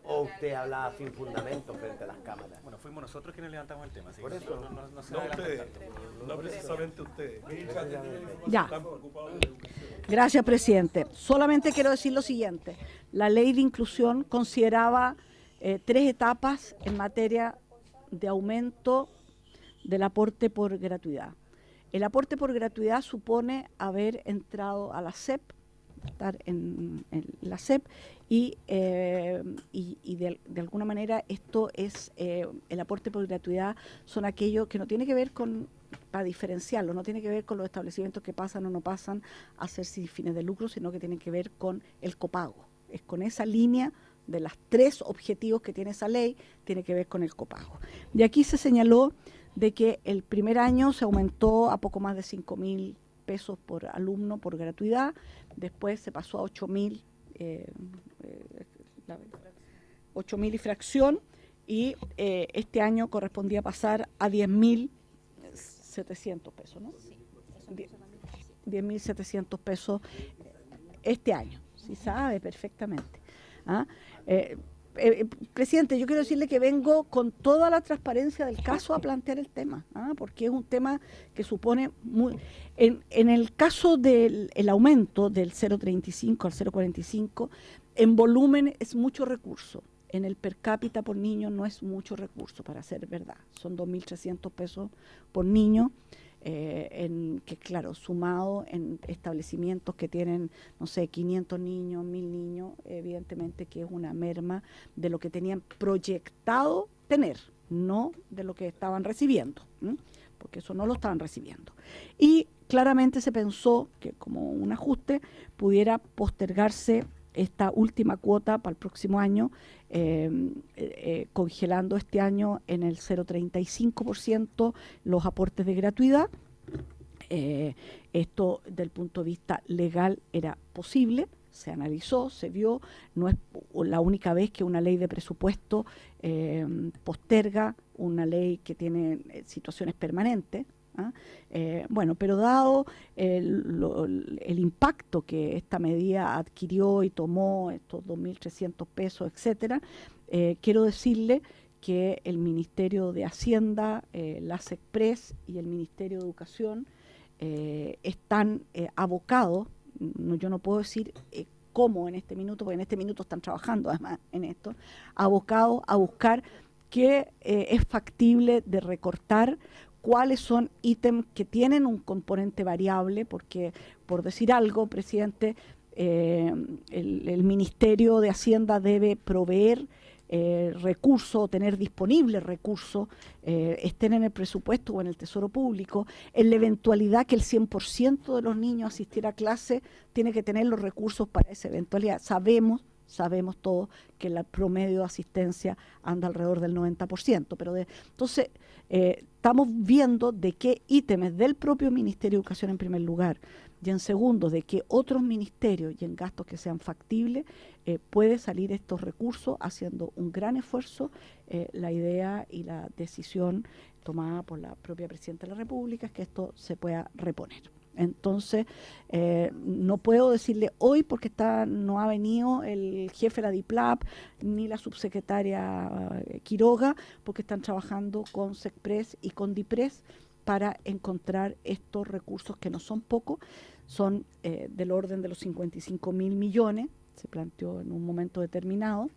O usted hablaba sin fundamento frente a las cámaras. Bueno, fuimos nosotros quienes levantamos el tema. Así Por que eso. no se No adelanten ustedes, tanto. no precisamente ustedes. Ya. Están preocupados de la educación. Gracias, presidente. Solamente quiero decir lo siguiente. La ley de inclusión consideraba 3 etapas en materia de aumento del aporte por gratuidad. El aporte por gratuidad supone haber entrado a la SEP, estar en la SEP, y de alguna manera esto es, el aporte por gratuidad son aquellos que no tiene que ver con, para diferenciarlo, no tiene que ver con los establecimientos que pasan o no pasan a ser sin fines de lucro, sino que tiene que ver con el copago. Es con esa línea de las 3 objetivos que tiene esa ley, tiene que ver con el copago. De aquí se señaló de que el primer año se aumentó a poco más de 5.000 pesos por alumno por gratuidad, después se pasó a 8.000 y fracción, y este año correspondía pasar a 10.700 pesos, ¿no? 10.700 pesos este año, sí sabe perfectamente. ¿Ah? Presidente, yo quiero decirle que vengo con toda la transparencia del caso a plantear el tema, porque es un tema que supone en el caso del aumento del 0,35 al 0,45, en volumen es mucho recurso, en el per cápita por niño no es mucho recurso, para ser verdad, son 2.300 pesos por niño, que claro, sumado en establecimientos que tienen, no sé, 500 niños, 1.000 niños, evidentemente que es una merma de lo que tenían proyectado tener, no de lo que estaban recibiendo, porque eso no lo estaban recibiendo. Y claramente se pensó que como un ajuste pudiera postergarse esta última cuota para el próximo año, congelando este año en el 0,35% los aportes de gratuidad. Esto, desde el punto de vista legal, era posible, se analizó, se vio, no es la única vez que una ley de presupuesto posterga una ley que tiene situaciones permanentes. Bueno, pero dado el impacto que esta medida adquirió y tomó, estos 2.300 pesos, etcétera, quiero decirle que el Ministerio de Hacienda, la SECPRES y el Ministerio de Educación están abocados, yo no puedo decir cómo en este minuto, porque en este minuto están trabajando además en esto, abocados a buscar qué es factible de recortar, cuáles son ítems que tienen un componente variable, porque, por decir algo, presidente, el Ministerio de Hacienda debe proveer recursos, tener disponibles recursos, estén en el presupuesto o en el Tesoro Público. En la eventualidad que el 100% de los niños asistiera a clase, tiene que tener los recursos para esa eventualidad. Sabemos todos que el promedio de asistencia anda alrededor del 90%, pero entonces estamos viendo de qué ítems del propio Ministerio de Educación en primer lugar, y en segundo, de que otros ministerios y en gastos que sean factibles, puede salir estos recursos haciendo un gran esfuerzo. La idea y la decisión tomada por la propia Presidenta de la República es que esto se pueda reponer. Entonces, no puedo decirle hoy porque no ha venido el jefe de la DIPLAP ni la subsecretaria Quiroga, porque están trabajando con SECPRES y con DIPRES para encontrar estos recursos que no son pocos, son del orden de los 55.000 millones, se planteó en un momento determinado.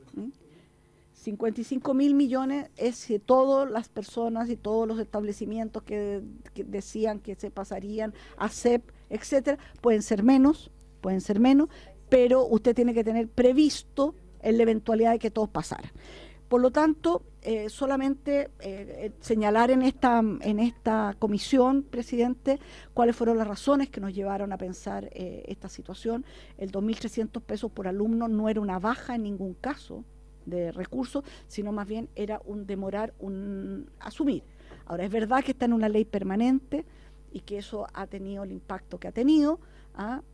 55.000 millones es si todas las personas y todos los establecimientos que decían que se pasarían a CEP, etcétera, pueden ser menos, pero usted tiene que tener previsto en la eventualidad de que todos pasaran. Por lo tanto, solamente señalar en esta comisión, presidente, cuáles fueron las razones que nos llevaron a pensar esta situación. El 2.300 pesos por alumno no era una baja en ningún caso de recursos, sino más bien era asumir. Ahora, es verdad que está en una ley permanente y que eso ha tenido el impacto que ha tenido,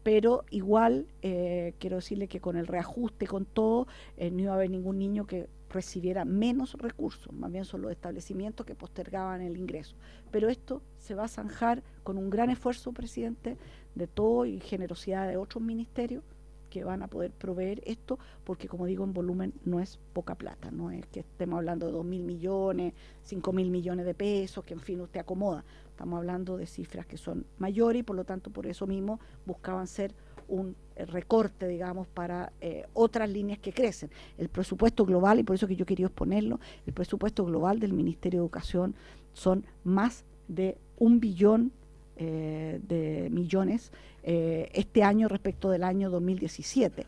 pero igual quiero decirle que con el reajuste, con todo, no iba a haber ningún niño que recibiera menos recursos, más bien son los establecimientos que postergaban el ingreso. Pero esto se va a zanjar con un gran esfuerzo, presidente, de todo y generosidad de otros ministerios que van a poder proveer esto, porque como digo, en volumen no es poca plata, no es que estemos hablando de 2.000 millones, 5.000 millones de pesos, que en fin usted acomoda. Estamos hablando de cifras que son mayores y por lo tanto por eso mismo buscaban ser un recorte, digamos, para otras líneas que crecen. El presupuesto global, y por eso que yo quería exponerlo, el presupuesto global del Ministerio de Educación son más de 1 billón de millones este año respecto del año 2017.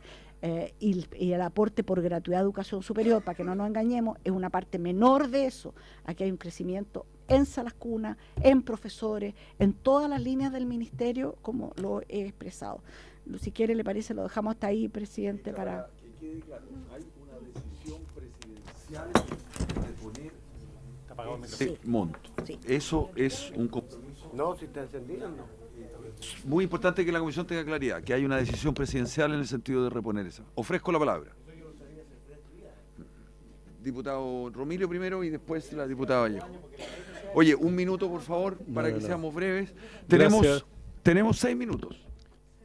Y el aporte por gratuidad de educación superior, para que no nos engañemos, es una parte menor de eso. Aquí hay un crecimiento en salas cunas, en profesores, en todas las líneas del ministerio, como lo he expresado. Si quiere, le parece, lo dejamos hasta ahí, presidente, para que quede claro, hay una decisión presidencial de poner ese monto. Sí. Eso es un compromiso. No, si está encendido, no. Muy importante que la comisión tenga claridad, que hay una decisión presidencial en el sentido de reponer esa. Ofrezco la palabra. Diputado Romilio primero y después la diputada Vallejo. Oye, un minuto, por favor, para que seamos breves. Tenemos 6 minutos.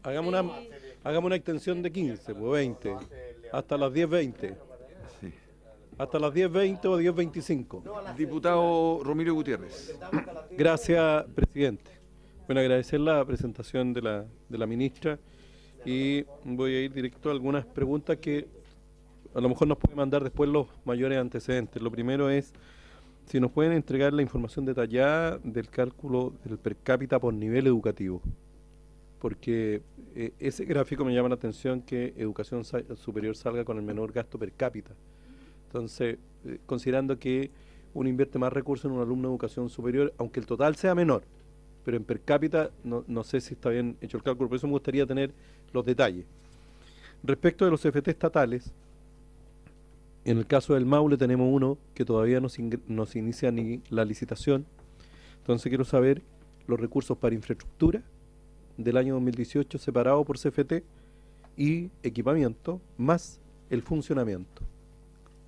Hagamos una extensión de 15, pues 20, hasta las 10:20. Sí. Hasta las 10:20 o 10:25. Diputado Romilio Gutiérrez. Gracias, presidente. Bueno, agradecer la presentación de la ministra y voy a ir directo a algunas preguntas que a lo mejor nos puede mandar después los mayores antecedentes. Lo primero es si nos pueden entregar la información detallada del cálculo del per cápita por nivel educativo, porque ese gráfico me llama la atención, que educación superior salga con el menor gasto per cápita. Entonces, considerando que uno invierte más recursos en un alumno de educación superior, aunque el total sea menor, pero en per cápita no sé si está bien hecho el cálculo, por eso me gustaría tener los detalles. Respecto de los CFT estatales, en el caso del Maule tenemos uno que todavía no se inicia ni la licitación, entonces quiero saber los recursos para infraestructura del año 2018 separado por CFT y equipamiento, más el funcionamiento.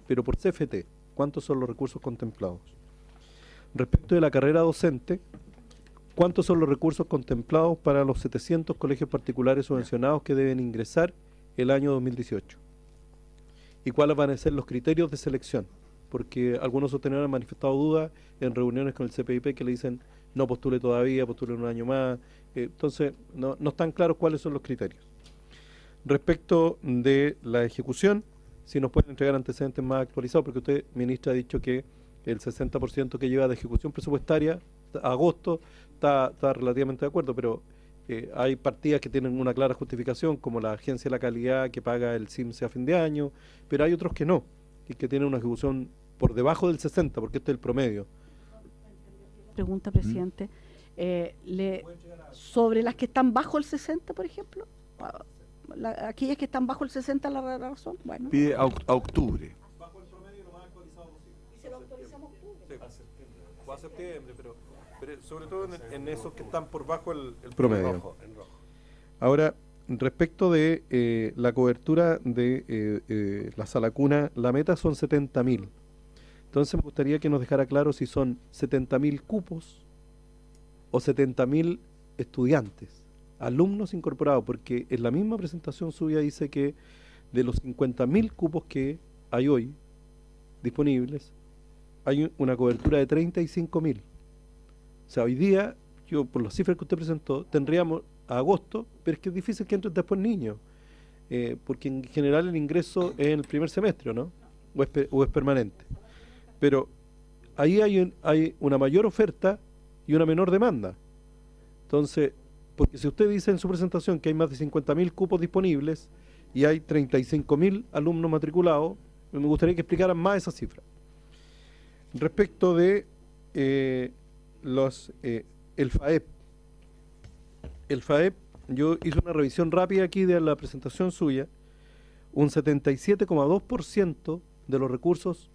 Pero por CFT, ¿cuántos son los recursos contemplados? Respecto de la carrera docente, ¿cuántos son los recursos contemplados para los 700 colegios particulares subvencionados que deben ingresar el año 2018? ¿Y cuáles van a ser los criterios de selección? Porque algunos sostenedores han manifestado dudas en reuniones con el CPIP que le dicen no postule todavía, postule un año más. Entonces, no están claros cuáles son los criterios. Respecto de la ejecución, si nos pueden entregar antecedentes más actualizados, porque usted, ministra, ha dicho que el 60% que lleva de ejecución presupuestaria a agosto está relativamente de acuerdo, pero hay partidas que tienen una clara justificación, como la Agencia de la Calidad que paga el CIMSE a fin de año, pero hay otros que no, y que tienen una ejecución por debajo del 60%, porque este es el promedio. Pregunta, presidente. Sobre las que están bajo el 60, por ejemplo, aquellas que están bajo el 60, la razón, bueno. Pide a octubre. Bajo el promedio lo más actualizado posible. ¿Y se lo actualizamos a septiembre? O a septiembre, pero sobre todo en esos que están por bajo el promedio. En rojo. Ahora, respecto de la cobertura de la sala cuna, la meta son 70.000. Entonces me gustaría que nos dejara claro si son 70.000 cupos o 70.000 estudiantes, alumnos incorporados, porque en la misma presentación suya dice que de los 50.000 cupos que hay hoy disponibles, hay una cobertura de 35.000. O sea, hoy día, yo por las cifras que usted presentó, tendríamos a agosto, pero es que es difícil que entren después niños, porque en general el ingreso es en el primer semestre, ¿no? O es permanente. Pero ahí hay una mayor oferta y una menor demanda. Entonces, porque si usted dice en su presentación que hay más de 50.000 cupos disponibles y hay 35.000 alumnos matriculados, me gustaría que explicaran más esa cifra. Respecto de el FAEP. El FAEP, yo hice una revisión rápida aquí de la presentación suya, un 77,2% de los recursos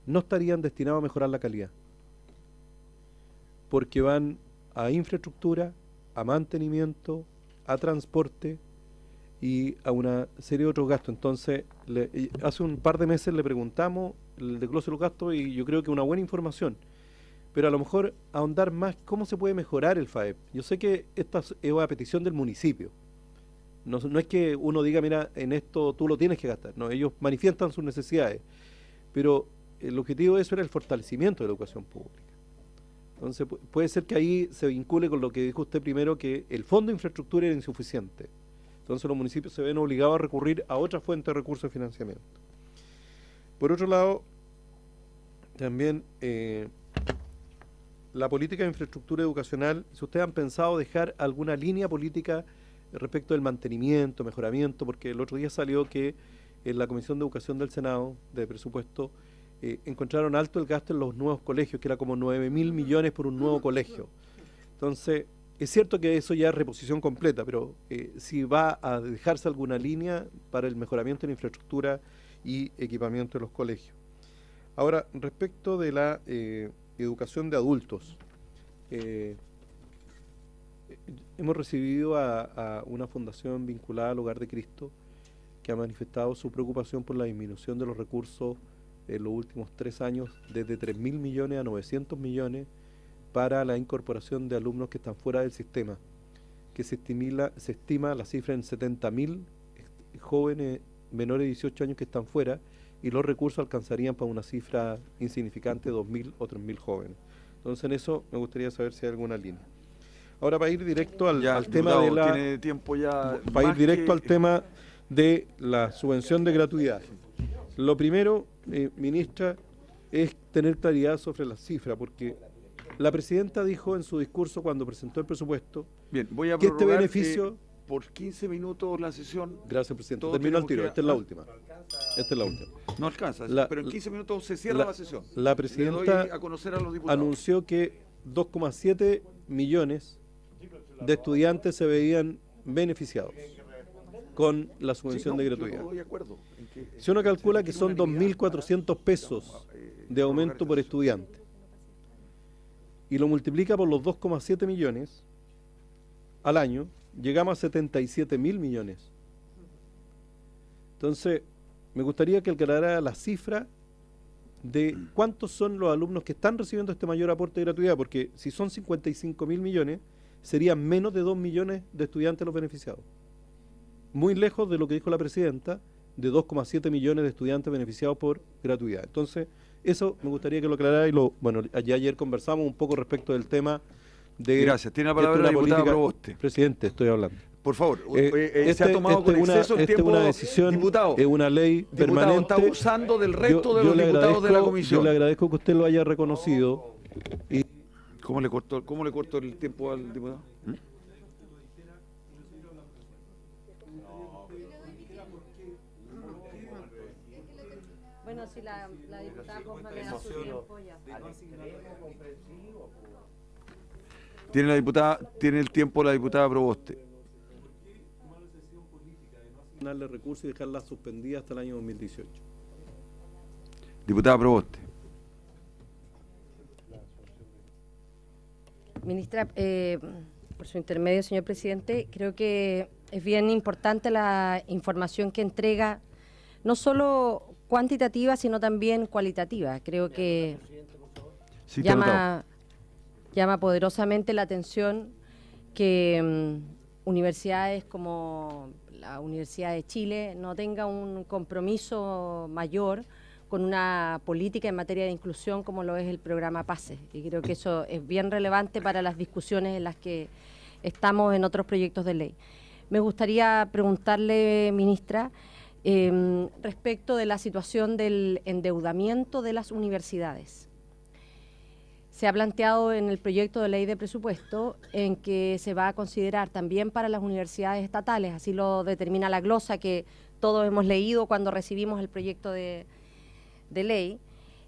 no estarían destinados a mejorar la calidad, porque van a infraestructura, a mantenimiento, a transporte y a una serie de otros gastos. Entonces, hace un par de meses le preguntamos el desglose de los gastos y yo creo que una buena información, pero a lo mejor ahondar más cómo se puede mejorar el FAEP. Yo sé que esta es una petición del municipio, no es que uno diga, mira, en esto tú lo tienes que gastar, no, ellos manifiestan sus necesidades, pero el objetivo de eso era el fortalecimiento de la educación pública. Entonces puede ser que ahí se vincule con lo que dijo usted primero, que el fondo de infraestructura era insuficiente. Entonces los municipios se ven obligados a recurrir a otra fuente de recursos de financiamiento. Por otro lado, también la política de infraestructura educacional, si ustedes han pensado dejar alguna línea política respecto del mantenimiento, mejoramiento, porque el otro día salió que en la Comisión de Educación del Senado, de presupuesto, encontraron alto el gasto en los nuevos colegios, que era como 9.000 millones por un nuevo colegio. Entonces, es cierto que eso ya es reposición completa, pero si va a dejarse alguna línea para el mejoramiento de la infraestructura y equipamiento de los colegios. Ahora, respecto de la educación de adultos, hemos recibido a una fundación vinculada al Hogar de Cristo que ha manifestado su preocupación por la disminución de los recursos en los últimos 3 años, desde 3.000 millones a 900 millones para la incorporación de alumnos que están fuera del sistema, que se estima la cifra en 70.000 jóvenes menores de 18 años que están fuera, y los recursos alcanzarían para una cifra insignificante de 2.000 o 3.000 jóvenes. Entonces en eso me gustaría saber si hay alguna línea. Ahora, para ir directo al tema de la... Tiene tiempo ya. Para ir directo al tema de la subvención de gratuidad. Lo primero, ministra, es tener claridad sobre las cifras, porque la presidenta dijo en su discurso cuando presentó el presupuesto, bien, voy a que este prorrogar, beneficio... por 15 minutos la sesión. Gracias, presidente. Todos Termino al tiro. tenemos que- Esta es la última. Esta es la última. No alcanza, La- pero en 15 minutos se cierra la sesión. La Le presidenta doy a conocer a los diputados. anunció que 2,7 millones de estudiantes se veían beneficiados con la subvención de yo gratuidad. no doy acuerdo en que Si uno calcula que se son tiene una unanimidad 2.400 pesos de aumento por estudiante y lo multiplica por los 2,7 millones al año, llegamos a 77.000 millones. Entonces, me gustaría que aclarara la cifra de cuántos son los alumnos que están recibiendo este mayor aporte de gratuidad, porque si son 55.000 millones, serían menos de 2 millones de estudiantes los beneficiados. Muy lejos de lo que dijo la presidenta, de 2,7 millones de estudiantes beneficiados por gratuidad. Entonces, eso me gustaría que lo aclarara y bueno, ya ayer conversamos un poco respecto del tema de... Gracias. Tiene la palabra una la diputada política- Proboste. Presidente, estoy hablando. Por favor, se ha tomado con exceso el tiempo, una decisión, diputado. Es una ley permanente. Está abusando del resto de los diputados de la comisión. Yo le agradezco que usted lo haya reconocido. Y ¿Cómo le cortó el tiempo al diputado? Bueno, si la diputada Hoffmann le da su tiempo, ya. Tiene el tiempo la diputada Proboste. darle recursos y dejarla suspendida hasta el año 2018. Diputada Proboste. Ministra, por su intermedio, señor presidente, creo que es bien importante la información que entrega, no solo cuantitativa, sino también cualitativa. Creo que Sí, llama poderosamente la atención que universidades como la Universidad de Chile no tenga un compromiso mayor con una política en materia de inclusión como lo es el programa PASE. Y creo que eso es bien relevante para las discusiones en las que estamos en otros proyectos de ley. Me gustaría preguntarle, ministra, respecto de la situación del endeudamiento de las universidades. Se ha planteado en el proyecto de ley de presupuesto en que se va a considerar también para las universidades estatales, así lo determina la glosa que todos hemos leído cuando recibimos el proyecto de ley,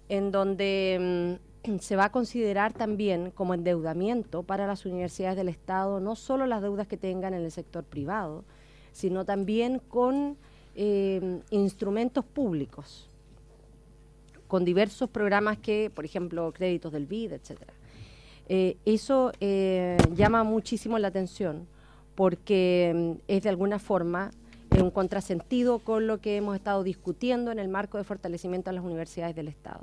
en donde se va a considerar también como endeudamiento para las universidades del Estado no solo las deudas que tengan en el sector privado, sino también con instrumentos públicos, con diversos programas que, por ejemplo, créditos del BID, etcétera. Eso llama muchísimo la atención porque es de alguna forma un contrasentido con lo que hemos estado discutiendo en el marco de fortalecimiento a las universidades del Estado.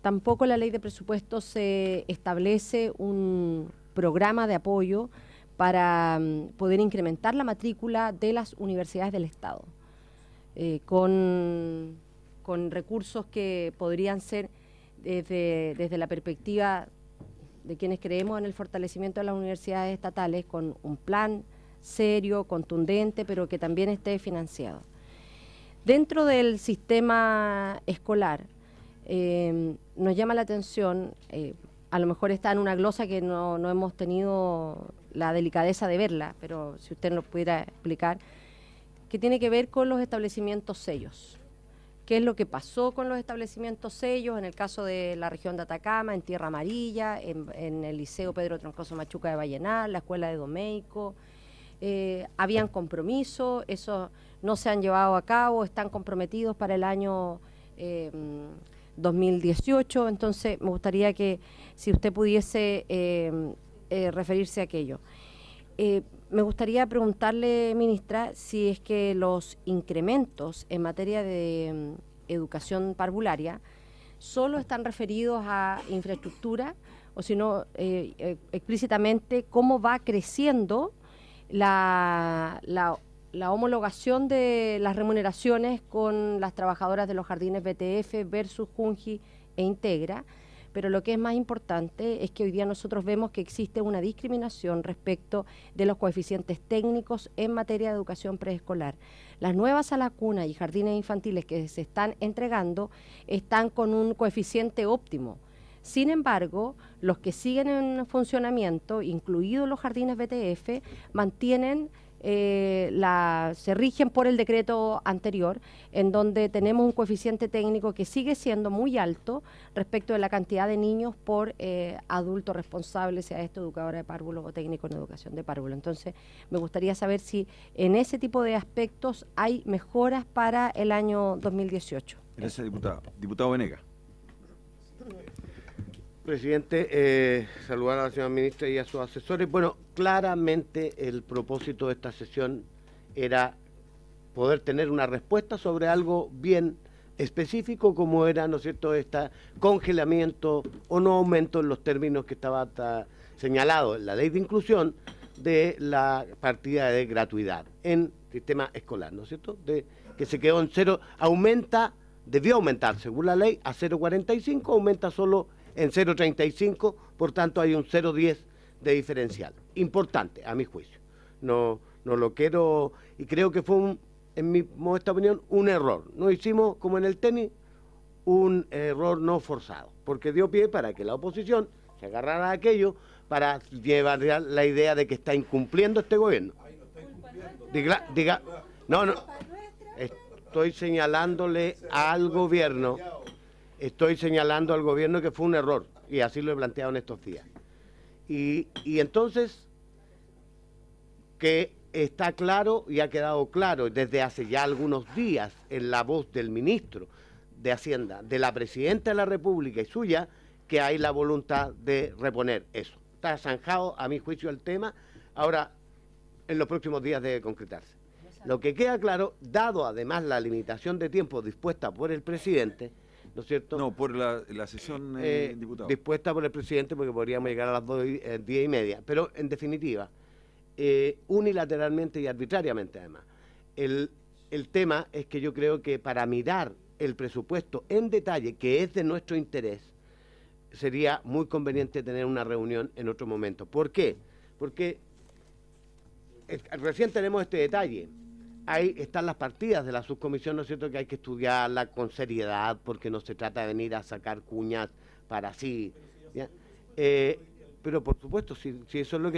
Tampoco la ley de presupuesto se establece un programa de apoyo para poder incrementar la matrícula de las universidades del Estado. Con recursos que podrían ser desde la perspectiva de quienes creemos en el fortalecimiento de las universidades estatales, con un plan serio, contundente, pero que también esté financiado. Dentro del sistema escolar, nos llama la atención, a lo mejor está en una glosa que no hemos tenido la delicadeza de verla, pero si usted nos pudiera explicar, que tiene que ver con los establecimientos sellos. ¿Qué es lo que pasó con los establecimientos sellos en el caso de la región de Atacama, en Tierra Amarilla, en el Liceo Pedro Troncoso Machuca de Vallenar, la Escuela de Domeico? Habían compromisos, esos no se han llevado a cabo, están comprometidos para el año 2018, entonces me gustaría que si usted pudiese referirse a aquello. Me gustaría preguntarle, ministra, si es que los incrementos en materia de educación parvularia solo están referidos a infraestructura o si no, explícitamente, cómo va creciendo la homologación de las remuneraciones con las trabajadoras de los jardines BTF versus Junji e Integra. Pero lo que es más importante es que hoy día nosotros vemos que existe una discriminación respecto de los coeficientes técnicos en materia de educación preescolar. Las nuevas salas cuna y jardines infantiles que se están entregando están con un coeficiente óptimo. Sin embargo, los que siguen en funcionamiento, incluidos los jardines BTF, mantienen se rigen por el decreto anterior, en donde tenemos un coeficiente técnico que sigue siendo muy alto respecto de la cantidad de niños por adulto responsable, sea esto educadora de párvulos o técnico en educación de párvulos. Entonces, me gustaría saber si en ese tipo de aspectos hay mejoras para el año 2018. Gracias, diputada. Diputado Venegas. Presidente, saludar a la señora ministra y a sus asesores. Bueno, claramente el propósito de esta sesión era poder tener una respuesta sobre algo bien específico como era, ¿no es cierto?, este congelamiento o no aumento en los términos que estaba señalado en la ley de inclusión de la partida de gratuidad en sistema escolar, ¿no es cierto?, que se quedó en cero, debió aumentar según la ley a 0,45, aumenta solo en 0,35, por tanto hay un 0,10 de diferencial. importante, a mi juicio. No lo quiero, y creo que fue, en mi modesta opinión, un error. No hicimos, como en el tenis, un error no forzado, porque dio pie para que la oposición se agarrara a aquello para llevar la idea de que está incumpliendo este gobierno. No, estoy señalándole al gobierno, que fue un error, y así lo he planteado en estos días. Y entonces, que está claro y ha quedado claro desde hace ya algunos días en la voz del ministro de Hacienda, de la Presidenta de la República y suya, que hay la voluntad de reponer eso. Está zanjado, a mi juicio, el tema. Ahora, en los próximos días debe concretarse. Lo que queda claro, dado además la limitación de tiempo dispuesta por el presidente, ¿no es cierto? No, por la sesión, diputado. Dispuesta por el presidente, porque podríamos llegar a las 10:30, pero en definitiva, unilateralmente y arbitrariamente además. El tema es que yo creo que para mirar el presupuesto en detalle, que es de nuestro interés, sería muy conveniente tener una reunión en otro momento. ¿Por qué? Porque recién tenemos este detalle. Ahí están las partidas de la subcomisión, ¿no es cierto?, que hay que estudiarla con seriedad, porque no se trata de venir a sacar cuñas para sí. ¿Ya? Pero por supuesto, si eso es lo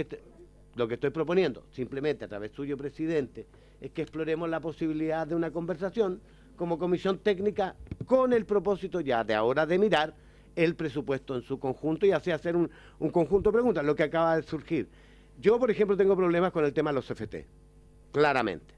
que estoy proponiendo, simplemente a través suyo, presidente, es que exploremos la posibilidad de una conversación como comisión técnica con el propósito ya de ahora de mirar el presupuesto en su conjunto y así hacer un conjunto de preguntas, lo que acaba de surgir. Yo, por ejemplo, tengo problemas con el tema de los CFT, claramente.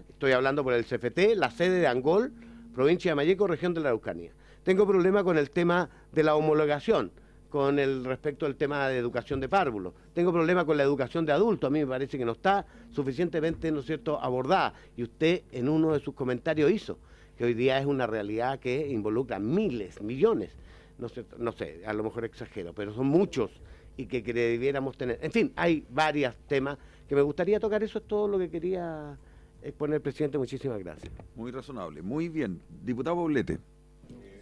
Estoy hablando por el CFT, la sede de Angol, provincia de Malleco, región de la Araucanía. Tengo problemas con el tema de la homologación, con el respecto al tema de educación de párvulos. Tengo problemas con la educación de adultos, a mí me parece que no está suficientemente, ¿no es cierto?, abordada. Y usted en uno de sus comentarios hizo que hoy día es una realidad que involucra miles, millones, no sé, a lo mejor exagero, pero son muchos y que debiéramos tener. En fin, hay varios temas que me gustaría tocar, eso es todo lo que quería exponer, presidente. Muchísimas gracias. Muy razonable, muy bien. Diputado Poblete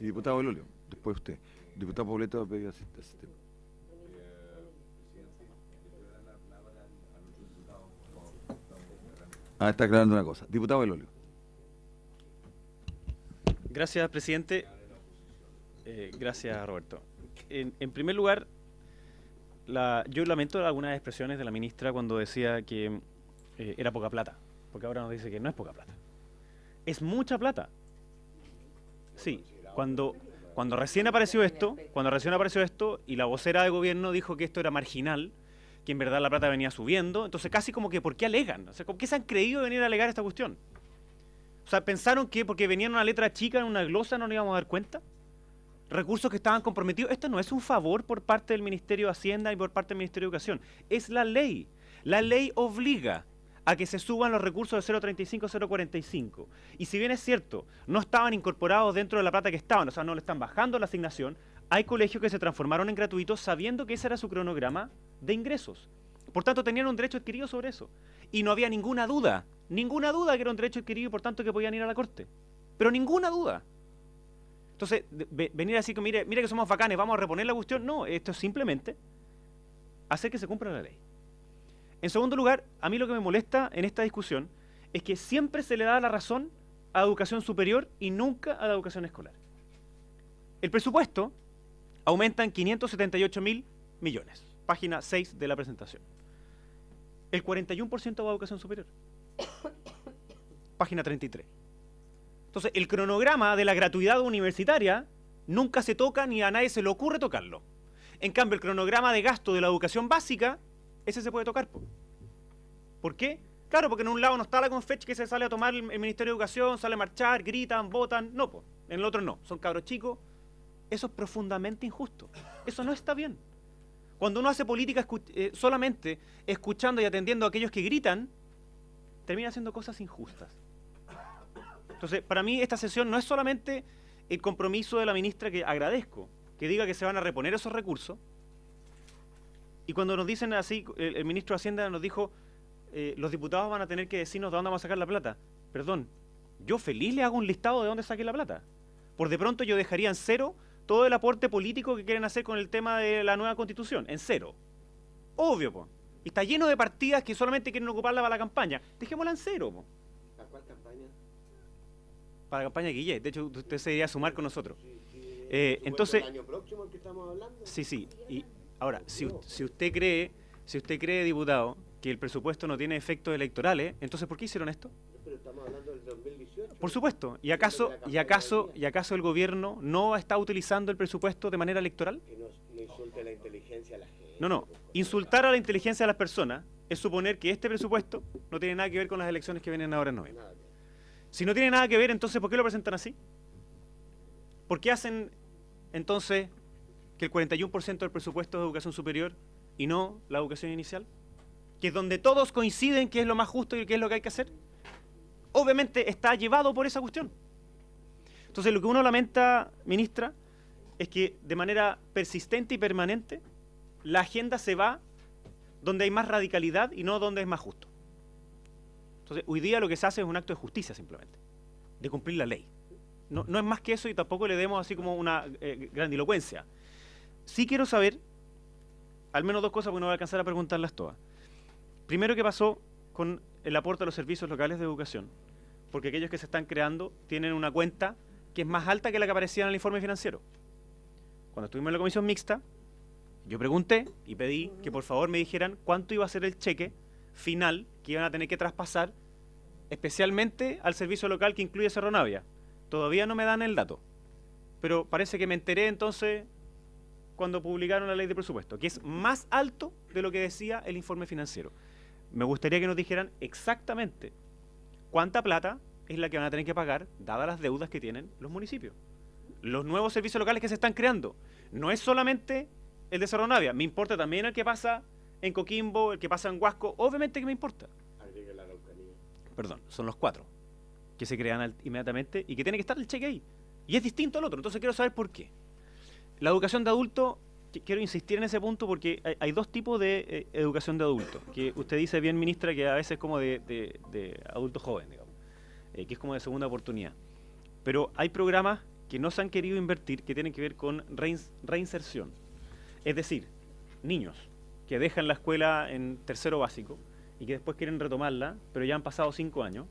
y diputado Belolio, después usted. Diputado Poblete va a pedir asistencia. Está aclarando una cosa. Diputado Belolio. Gracias, presidente. Gracias, Roberto. En primer lugar, yo lamento algunas expresiones de la ministra cuando decía que era poca plata, porque ahora nos dice que no es poca plata. Es mucha plata. Sí, cuando recién apareció esto, y la vocera de gobierno dijo que esto era marginal, que en verdad la plata venía subiendo, entonces casi como que ¿por qué alegan? O sea, ¿por qué se han creído venir a alegar esta cuestión? O sea, ¿pensaron que porque venía una letra chica en una glosa no nos íbamos a dar cuenta? Recursos que estaban comprometidos. Esto no es un favor por parte del Ministerio de Hacienda y por parte del Ministerio de Educación. Es la ley. La ley obliga a que se suban los recursos de 0.35 a 0.45. Y si bien es cierto, no estaban incorporados dentro de la plata que estaban, o sea, no le están bajando la asignación, hay colegios que se transformaron en gratuitos sabiendo que ese era su cronograma de ingresos. Por tanto, tenían un derecho adquirido sobre eso. Y no había ninguna duda que era un derecho adquirido y por tanto que podían ir a la Corte. Pero ninguna duda. Entonces, venir a decir que mire que somos bacanes, vamos a reponer la cuestión, no, esto es simplemente hacer que se cumpla la ley. En segundo lugar, a mí lo que me molesta en esta discusión es que siempre se le da la razón a la educación superior y nunca a la educación escolar. El presupuesto aumenta en 578.000 millones, página 6 de la presentación. El 41% va a educación superior, página 33. Entonces, el cronograma de la gratuidad universitaria nunca se toca ni a nadie se le ocurre tocarlo. En cambio, el cronograma de gasto de la educación básica, ese se puede tocar. ¿Por qué? Claro, porque en un lado no está la Confech que se sale a tomar el Ministerio de Educación, sale a marchar, gritan, votan. No, en el otro no. Son cabros chicos. Eso es profundamente injusto. Eso no está bien. Cuando uno hace política solamente escuchando y atendiendo a aquellos que gritan, termina haciendo cosas injustas. Entonces, para mí esta sesión no es solamente el compromiso de la ministra, que agradezco, que diga que se van a reponer esos recursos. Y cuando nos dicen así, el ministro de Hacienda nos dijo, los diputados van a tener que decirnos de dónde vamos a sacar la plata. Perdón, yo feliz le hago un listado de dónde saqué la plata. Por de pronto yo dejaría en cero todo el aporte político que quieren hacer con el tema de la nueva Constitución, en cero. Obvio, Y está lleno de partidas que solamente quieren ocuparla para la campaña. Dejémosla en cero. Po. ¿Para cuál campaña? Para la campaña de Guillet. De hecho, usted se debería sumar con nosotros. Entonces, ¿el año próximo el que estamos hablando? Sí. Y ahora, si usted cree, diputado, que el presupuesto no tiene efectos electorales, entonces ¿por qué hicieron esto? Pero estamos hablando del 2018. Por supuesto. ¿Y acaso el gobierno no está utilizando el presupuesto de manera electoral? Que no insulte la inteligencia a la gente. No. Insultar a la inteligencia de las personas es suponer que este presupuesto no tiene nada que ver con las elecciones que vienen ahora en noviembre. Si no tiene nada que ver, entonces ¿por qué lo presentan así? ¿Por qué hacen entonces que el 41% del presupuesto es de educación superior y no la educación inicial? Que es donde todos coinciden que es lo más justo y que es lo que hay que hacer. Obviamente está llevado por esa cuestión. Entonces lo que uno lamenta, ministra, es que de manera persistente y permanente la agenda se va donde hay más radicalidad y no donde es más justo. Entonces hoy día lo que se hace es un acto de justicia simplemente, de cumplir la ley. No es más que eso y tampoco le demos así como una grandilocuencia. Sí quiero saber, al menos dos cosas porque no voy a alcanzar a preguntarlas todas. Primero, ¿qué pasó con el aporte a los servicios locales de educación? Porque aquellos que se están creando tienen una cuenta que es más alta que la que aparecía en el informe financiero. Cuando estuvimos en la comisión mixta, yo pregunté y pedí que por favor me dijeran cuánto iba a ser el cheque final que iban a tener que traspasar especialmente al servicio local que incluye Cerro Navia. Todavía no me dan el dato, pero parece que me enteré entonces cuando publicaron la ley de presupuesto, que es más alto de lo que decía el informe financiero. Me gustaría que nos dijeran exactamente cuánta plata es la que van a tener que pagar, dadas las deudas que tienen los municipios. Los nuevos servicios locales que se están creando. No es solamente el de Cerro Navia, me importa también el que pasa en Coquimbo, el que pasa en Huasco, obviamente que me importa. Perdón, son los 4 que se crean inmediatamente y que tiene que estar el cheque ahí. Y es distinto al otro, entonces quiero saber por qué. La educación de adulto, quiero insistir en ese punto porque hay dos tipos de educación de adulto, que usted dice bien, ministra, que a veces es como de adulto joven, digamos, que es como de segunda oportunidad. Pero hay programas que no se han querido invertir que tienen que ver con reinserción. Es decir, niños que dejan la escuela en tercero básico y que después quieren retomarla, pero ya han pasado 5 años.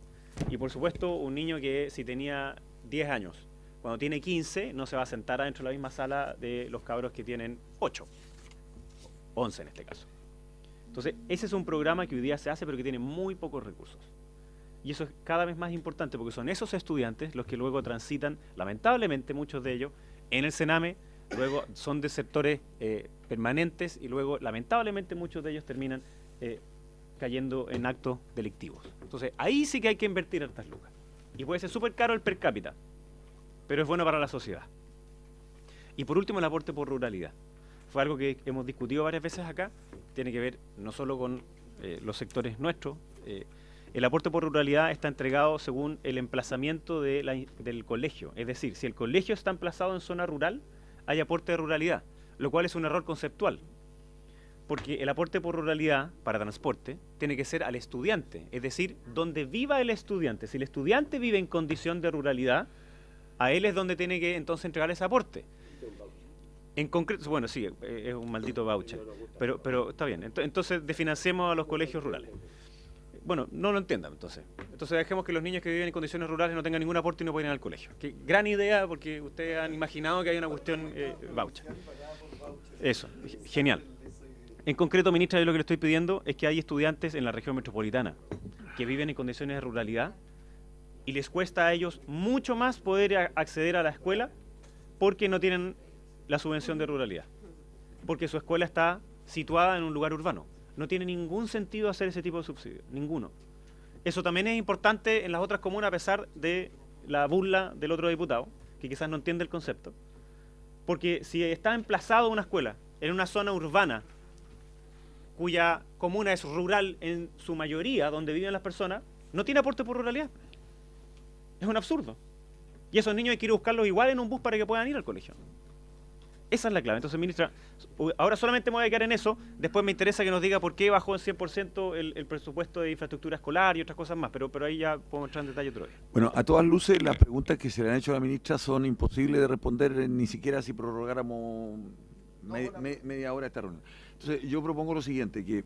Y por supuesto, un niño que si tenía 10 años, cuando tiene 15, no se va a sentar adentro de la misma sala de los cabros que tienen 8, 11 en este caso. Entonces, ese es un programa que hoy día se hace, pero que tiene muy pocos recursos. Y eso es cada vez más importante, porque son esos estudiantes los que luego transitan, lamentablemente muchos de ellos, en el Sename, luego son de sectores permanentes y luego, lamentablemente, muchos de ellos terminan cayendo en actos delictivos. Entonces, ahí sí que hay que invertir hartas lucas. Y puede ser súper caro el per cápita, pero es bueno para la sociedad. Y por último, el aporte por ruralidad. Fue algo que hemos discutido varias veces acá, tiene que ver no solo con los sectores nuestros. El aporte por ruralidad está entregado según el emplazamiento del colegio. Es decir, si el colegio está emplazado en zona rural, hay aporte de ruralidad, lo cual es un error conceptual. Porque el aporte por ruralidad para transporte tiene que ser al estudiante, es decir, donde viva el estudiante. Si el estudiante vive en condición de ruralidad, a él es donde tiene que entonces entregar ese aporte. En concreto, bueno, sí, es un maldito voucher, pero está bien. Entonces desfinanciemos a los colegios rurales. Bueno, no lo entiendan entonces. Entonces dejemos que los niños que viven en condiciones rurales no tengan ningún aporte y no pueden ir al colegio. Qué gran idea, porque ustedes han imaginado que hay una cuestión voucher. Eso, genial. En concreto, ministra, yo lo que le estoy pidiendo es que hay estudiantes en la región metropolitana que viven en condiciones de ruralidad y les cuesta a ellos mucho más poder acceder a la escuela porque no tienen la subvención de ruralidad, porque su escuela está situada en un lugar urbano. No tiene ningún sentido hacer ese tipo de subsidio, ninguno. Eso también es importante en las otras comunas, a pesar de la burla del otro diputado, que quizás no entiende el concepto, porque si está emplazado una escuela en una zona urbana, cuya comuna es rural en su mayoría, donde viven las personas, no tiene aporte por ruralidad. Es un absurdo. Y esos niños hay que ir a buscarlos igual en un bus para que puedan ir al colegio. Esa es la clave. Entonces, ministra, ahora solamente me voy a quedar en eso. Después me interesa que nos diga por qué bajó en 100% el presupuesto de infraestructura escolar y otras cosas más, pero ahí ya podemos entrar en detalle otro día. Bueno, a todas luces, las preguntas que se le han hecho a la ministra son imposibles de responder ni siquiera si prorrogáramos media hora esta reunión. Entonces, yo propongo lo siguiente, que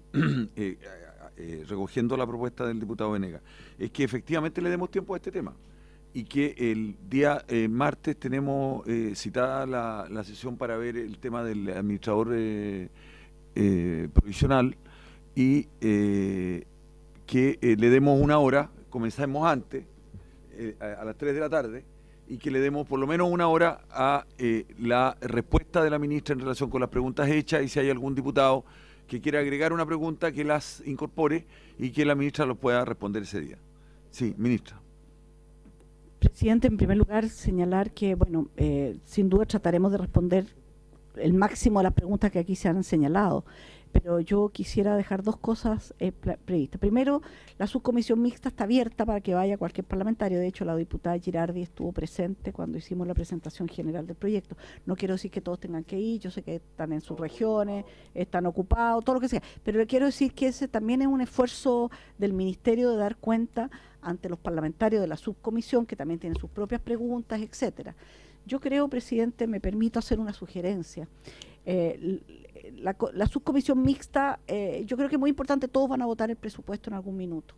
recogiendo la propuesta del diputado Venegas, es que efectivamente le demos tiempo a este tema y que el día martes tenemos citada la sesión para ver el tema del administrador provisional y que le demos una hora, comencemos antes, a las 3 de la tarde, y que le demos por lo menos una hora a la respuesta de la ministra en relación con las preguntas hechas, y si hay algún diputado que quiera agregar una pregunta, que las incorpore y que la ministra lo pueda responder ese día. Sí, ministra. Presidente, en primer lugar, señalar que, bueno, sin duda trataremos de responder el máximo de las preguntas que aquí se han señalado, pero yo quisiera dejar dos cosas previstas. Primero, la subcomisión mixta está abierta para que vaya cualquier parlamentario. De hecho, la diputada Girardi estuvo presente cuando hicimos la presentación general del proyecto. No quiero decir que todos tengan que ir, yo sé que están en sus regiones, están ocupados, todo lo que sea, pero le quiero decir que ese también es un esfuerzo del Ministerio de dar cuenta ante los parlamentarios de la subcomisión, que también tienen sus propias preguntas, etcétera. Yo creo, presidente, me permito hacer una sugerencia. La subcomisión mixta, yo creo que es muy importante, todos van a votar el presupuesto en algún minuto.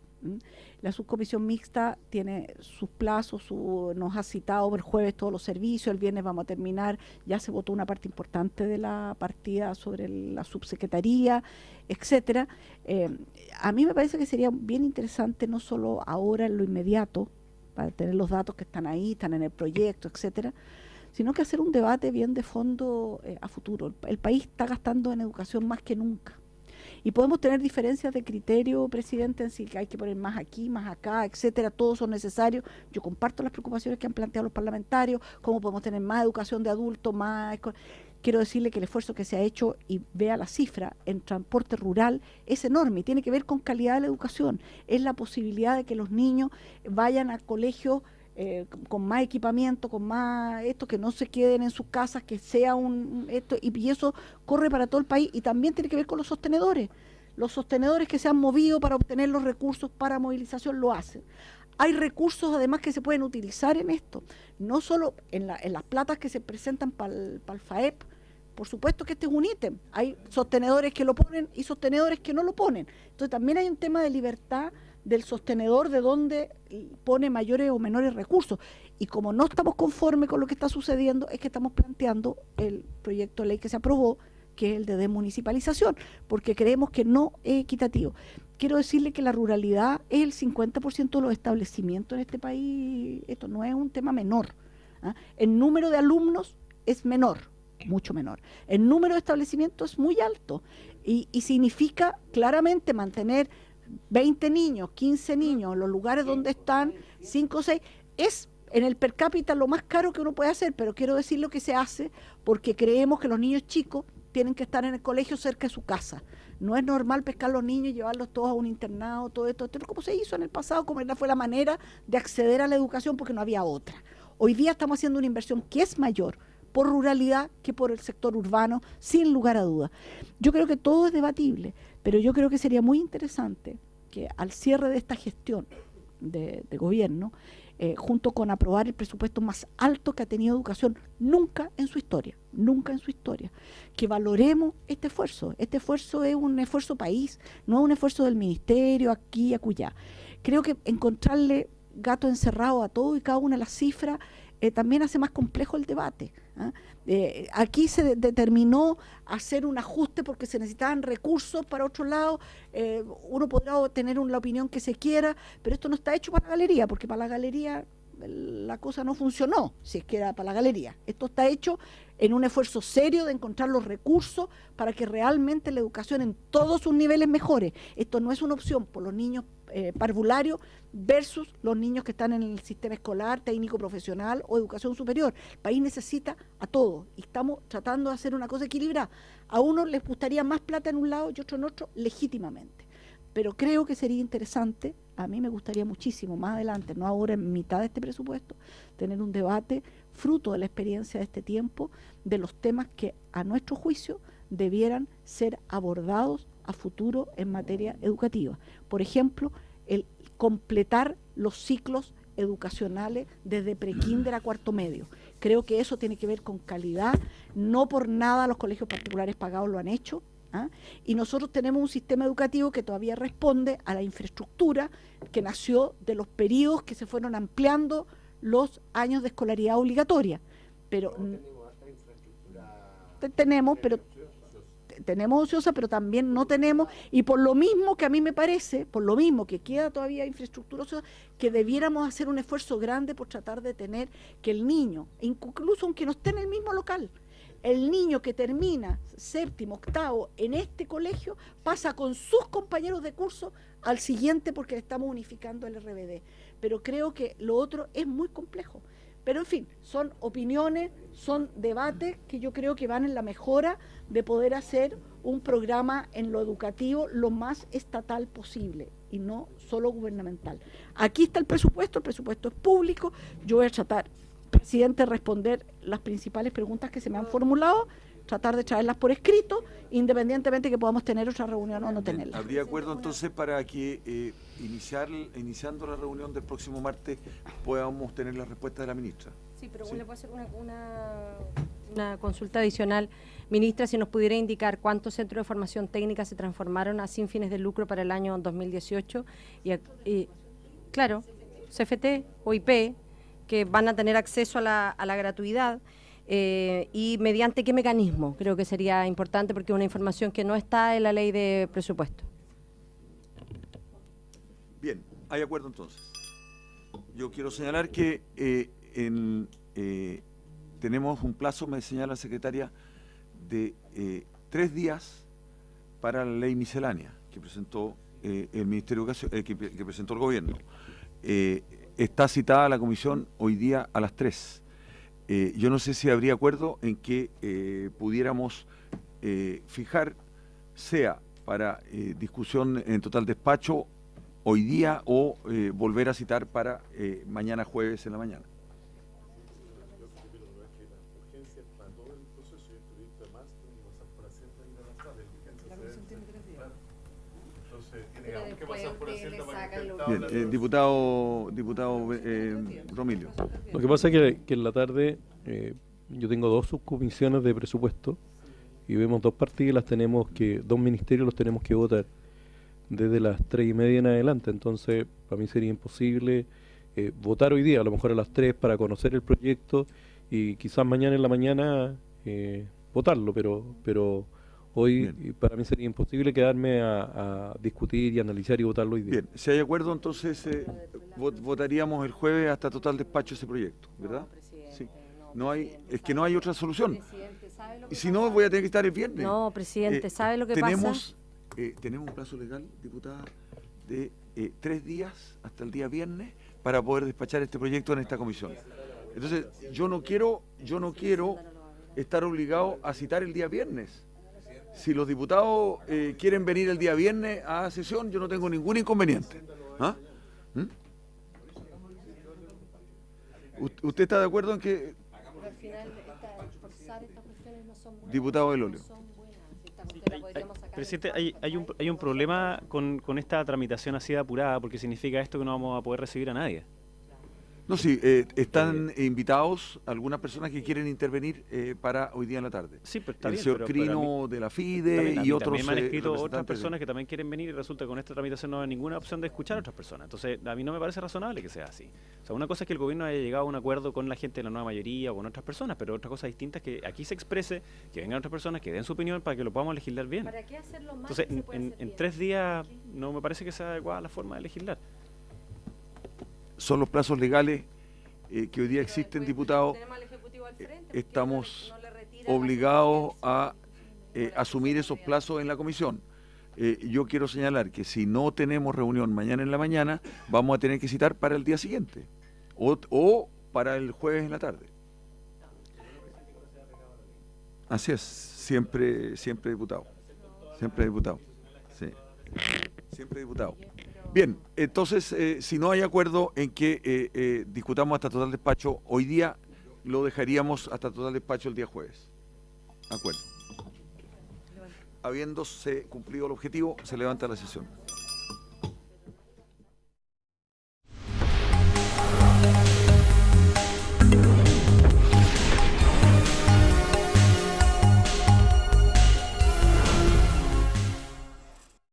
La subcomisión mixta tiene sus plazos, nos ha citado el jueves todos los servicios, el viernes vamos a terminar, ya se votó una parte importante de la partida sobre la subsecretaría, etcétera. A mí me parece que sería bien interesante, no solo ahora en lo inmediato, para tener los datos que están ahí, están en el proyecto, etcétera, sino que hacer un debate bien de fondo a futuro. El país está gastando en educación más que nunca. Y podemos tener diferencias de criterio, presidente, en si hay que poner más aquí, más acá, etcétera, todos son necesarios. Yo comparto las preocupaciones que han planteado los parlamentarios, cómo podemos tener más educación de adultos, más... Quiero decirle que el esfuerzo que se ha hecho, y vea la cifra, en transporte rural es enorme y tiene que ver con calidad de la educación. Es la posibilidad de que los niños vayan a colegios con más equipamiento, con más esto, que no se queden en sus casas, que sea esto, y eso corre para todo el país. Y también tiene que ver con los sostenedores que se han movido para obtener los recursos para movilización, lo hacen. Hay recursos además que se pueden utilizar en esto, no solo en las platas que se presentan para el FAEP. Por supuesto que este es un ítem, hay sostenedores que lo ponen y sostenedores que no lo ponen. Entonces también hay un tema de libertad del sostenedor, de dónde pone mayores o menores recursos. Y como no estamos conformes con lo que está sucediendo, es que estamos planteando el proyecto de ley que se aprobó, que es el de desmunicipalización, porque creemos que no es equitativo. Quiero decirle que la ruralidad es el 50% de los establecimientos en este país. Esto no es un tema menor. El número de alumnos es menor, mucho menor. El número de establecimientos es muy alto y significa claramente mantener 20 niños, 15 niños, los lugares donde están 5 o 6, es en el per cápita lo más caro que uno puede hacer, pero quiero decir lo que se hace porque creemos que los niños chicos tienen que estar en el colegio cerca de su casa. No es normal pescar a los niños y llevarlos todos a un internado, todo esto como se hizo en el pasado, como fue la manera de acceder a la educación porque no había otra. Hoy día estamos haciendo una inversión que es mayor por ruralidad que por el sector urbano, sin lugar a dudas. Yo creo que todo es debatible, pero yo creo que sería muy interesante que al cierre de esta gestión de gobierno, junto con aprobar el presupuesto más alto que ha tenido educación nunca en su historia, que valoremos este esfuerzo. Este esfuerzo es un esfuerzo país, no es un esfuerzo del ministerio, aquí y acullá. Creo que encontrarle gato encerrado a todo y cada una de las cifras también hace más complejo el debate. Aquí se determinó hacer un ajuste porque se necesitaban recursos para otro lado. Uno podrá tener la opinión que se quiera, pero esto no está hecho para la galería, porque para la galería la cosa no funcionó, si es que era para la galería. Esto está hecho en un esfuerzo serio de encontrar los recursos para que realmente la educación en todos sus niveles mejore. Esto no es una opción por los niños parvularios versus los niños que están en el sistema escolar, técnico profesional o educación superior. El país necesita a todos y estamos tratando de hacer una cosa equilibrada. A unos les gustaría más plata en un lado y otro en otro, legítimamente. Pero creo que sería interesante, a mí me gustaría muchísimo más adelante, no ahora en mitad de este presupuesto, tener un debate fruto de la experiencia de este tiempo, de los temas que a nuestro juicio debieran ser abordados a futuro en materia educativa. Por ejemplo, el completar los ciclos educacionales desde prekinder a cuarto medio. Creo que eso tiene que ver con calidad. No por nada los colegios particulares pagados lo han hecho. ¿ah? Y nosotros tenemos un sistema educativo que todavía responde a la infraestructura que nació de los periodos que se fueron ampliando los años de escolaridad obligatoria. Pero tenemos ociosa, pero también no tenemos, y por lo mismo que a mí me parece, por lo mismo que queda todavía infraestructura ociosa, que debiéramos hacer un esfuerzo grande por tratar de tener que el niño, incluso aunque no esté en el mismo local, el niño que termina séptimo, octavo en este colegio pasa con sus compañeros de curso al siguiente porque le estamos unificando el RBD. Pero creo que lo otro es muy complejo. Pero en fin, son opiniones, son debates que yo creo que van en la mejora de poder hacer un programa en lo educativo lo más estatal posible y no solo gubernamental. Aquí está el presupuesto es público, yo voy a tratar, presidente, responder las principales preguntas que se me han formulado, tratar de traerlas por escrito, independientemente de que podamos tener otra reunión o no tenerla. ¿Habría acuerdo entonces para que iniciando la reunión del próximo martes podamos tener la respuesta de la ministra? Sí, pero ¿sí? Le puedo hacer una consulta adicional. Ministra, si nos pudiera indicar cuántos centros de formación técnica se transformaron a sin fines de lucro para el año 2018 y claro, CFT o IP, que van a tener acceso a la gratuidad. Y mediante qué mecanismo, creo que sería importante porque es una información que no está en la ley de presupuesto. Bien, hay acuerdo entonces. Yo quiero señalar que tenemos un plazo, me señala la secretaria, de 3 días para la ley miscelánea que presentó el Ministerio de Educación, que presentó el gobierno. Está citada la comisión hoy día a las 3. Yo no sé si habría acuerdo en que pudiéramos fijar, sea para discusión en total despacho hoy día o volver a citar para mañana jueves en la mañana. Bien, diputado Romilio. Lo que pasa es que en la tarde yo tengo 2 subcomisiones de presupuesto y vemos 2 partidas, dos ministerios los tenemos que votar desde las 3:30 en adelante, entonces para mí sería imposible votar hoy día, a lo mejor a las 3 para conocer el proyecto y quizás mañana en la mañana votarlo, pero hoy para mí sería imposible quedarme a discutir y analizar y votarlo hoy día. Bien, si hay acuerdo entonces votaríamos el jueves hasta total despacho ese proyecto, ¿verdad? Sí. No hay, es que no hay otra solución. Y si no, voy a tener que estar el viernes. No, presidente, ¿sabe lo que pasa? Tenemos un plazo legal, diputada, de 3 días hasta el día viernes para poder despachar este proyecto en esta comisión. Entonces, yo no quiero estar obligado a citar el día viernes. Si los diputados quieren venir el día viernes a sesión, yo no tengo ningún inconveniente. ¿Ah? ¿Mm? ¿Usted está de acuerdo en que... Al final, forzar estas cuestiones no son buenas. Diputado Elolio. Presidente, hay un problema con esta tramitación así de apurada, porque significa esto que no vamos a poder recibir a nadie. No, sí, están invitados algunas personas que quieren intervenir para hoy día en la tarde. Sí, pero está el bien, señor Crino de la FIDE y otros. También me han escrito otras personas que también quieren venir y resulta que con esta tramitación no hay ninguna opción de escuchar a otras personas. Entonces, a mí no me parece razonable que sea así. O sea, una cosa es que el gobierno haya llegado a un acuerdo con la gente de la nueva mayoría o con otras personas, pero otra cosa distinta es que aquí se exprese, que vengan otras personas, que den su opinión para que lo podamos legislar bien. ¿Para qué hacerlo mal? Entonces, en 3 días no me parece que sea adecuada la forma de legislar. Son los plazos legales que hoy día existen, diputados. Estamos obligados a asumir esos plazos en la comisión. Yo quiero señalar que si no tenemos reunión mañana en la mañana, vamos a tener que citar para el día siguiente o para el jueves en la tarde. Así es, siempre diputado. Siempre diputado. Sí. Siempre diputado. Bien, entonces, si no hay acuerdo en que discutamos hasta total despacho, hoy día lo dejaríamos hasta total despacho el día jueves. Acuerdo. Habiéndose cumplido el objetivo, se levanta la sesión.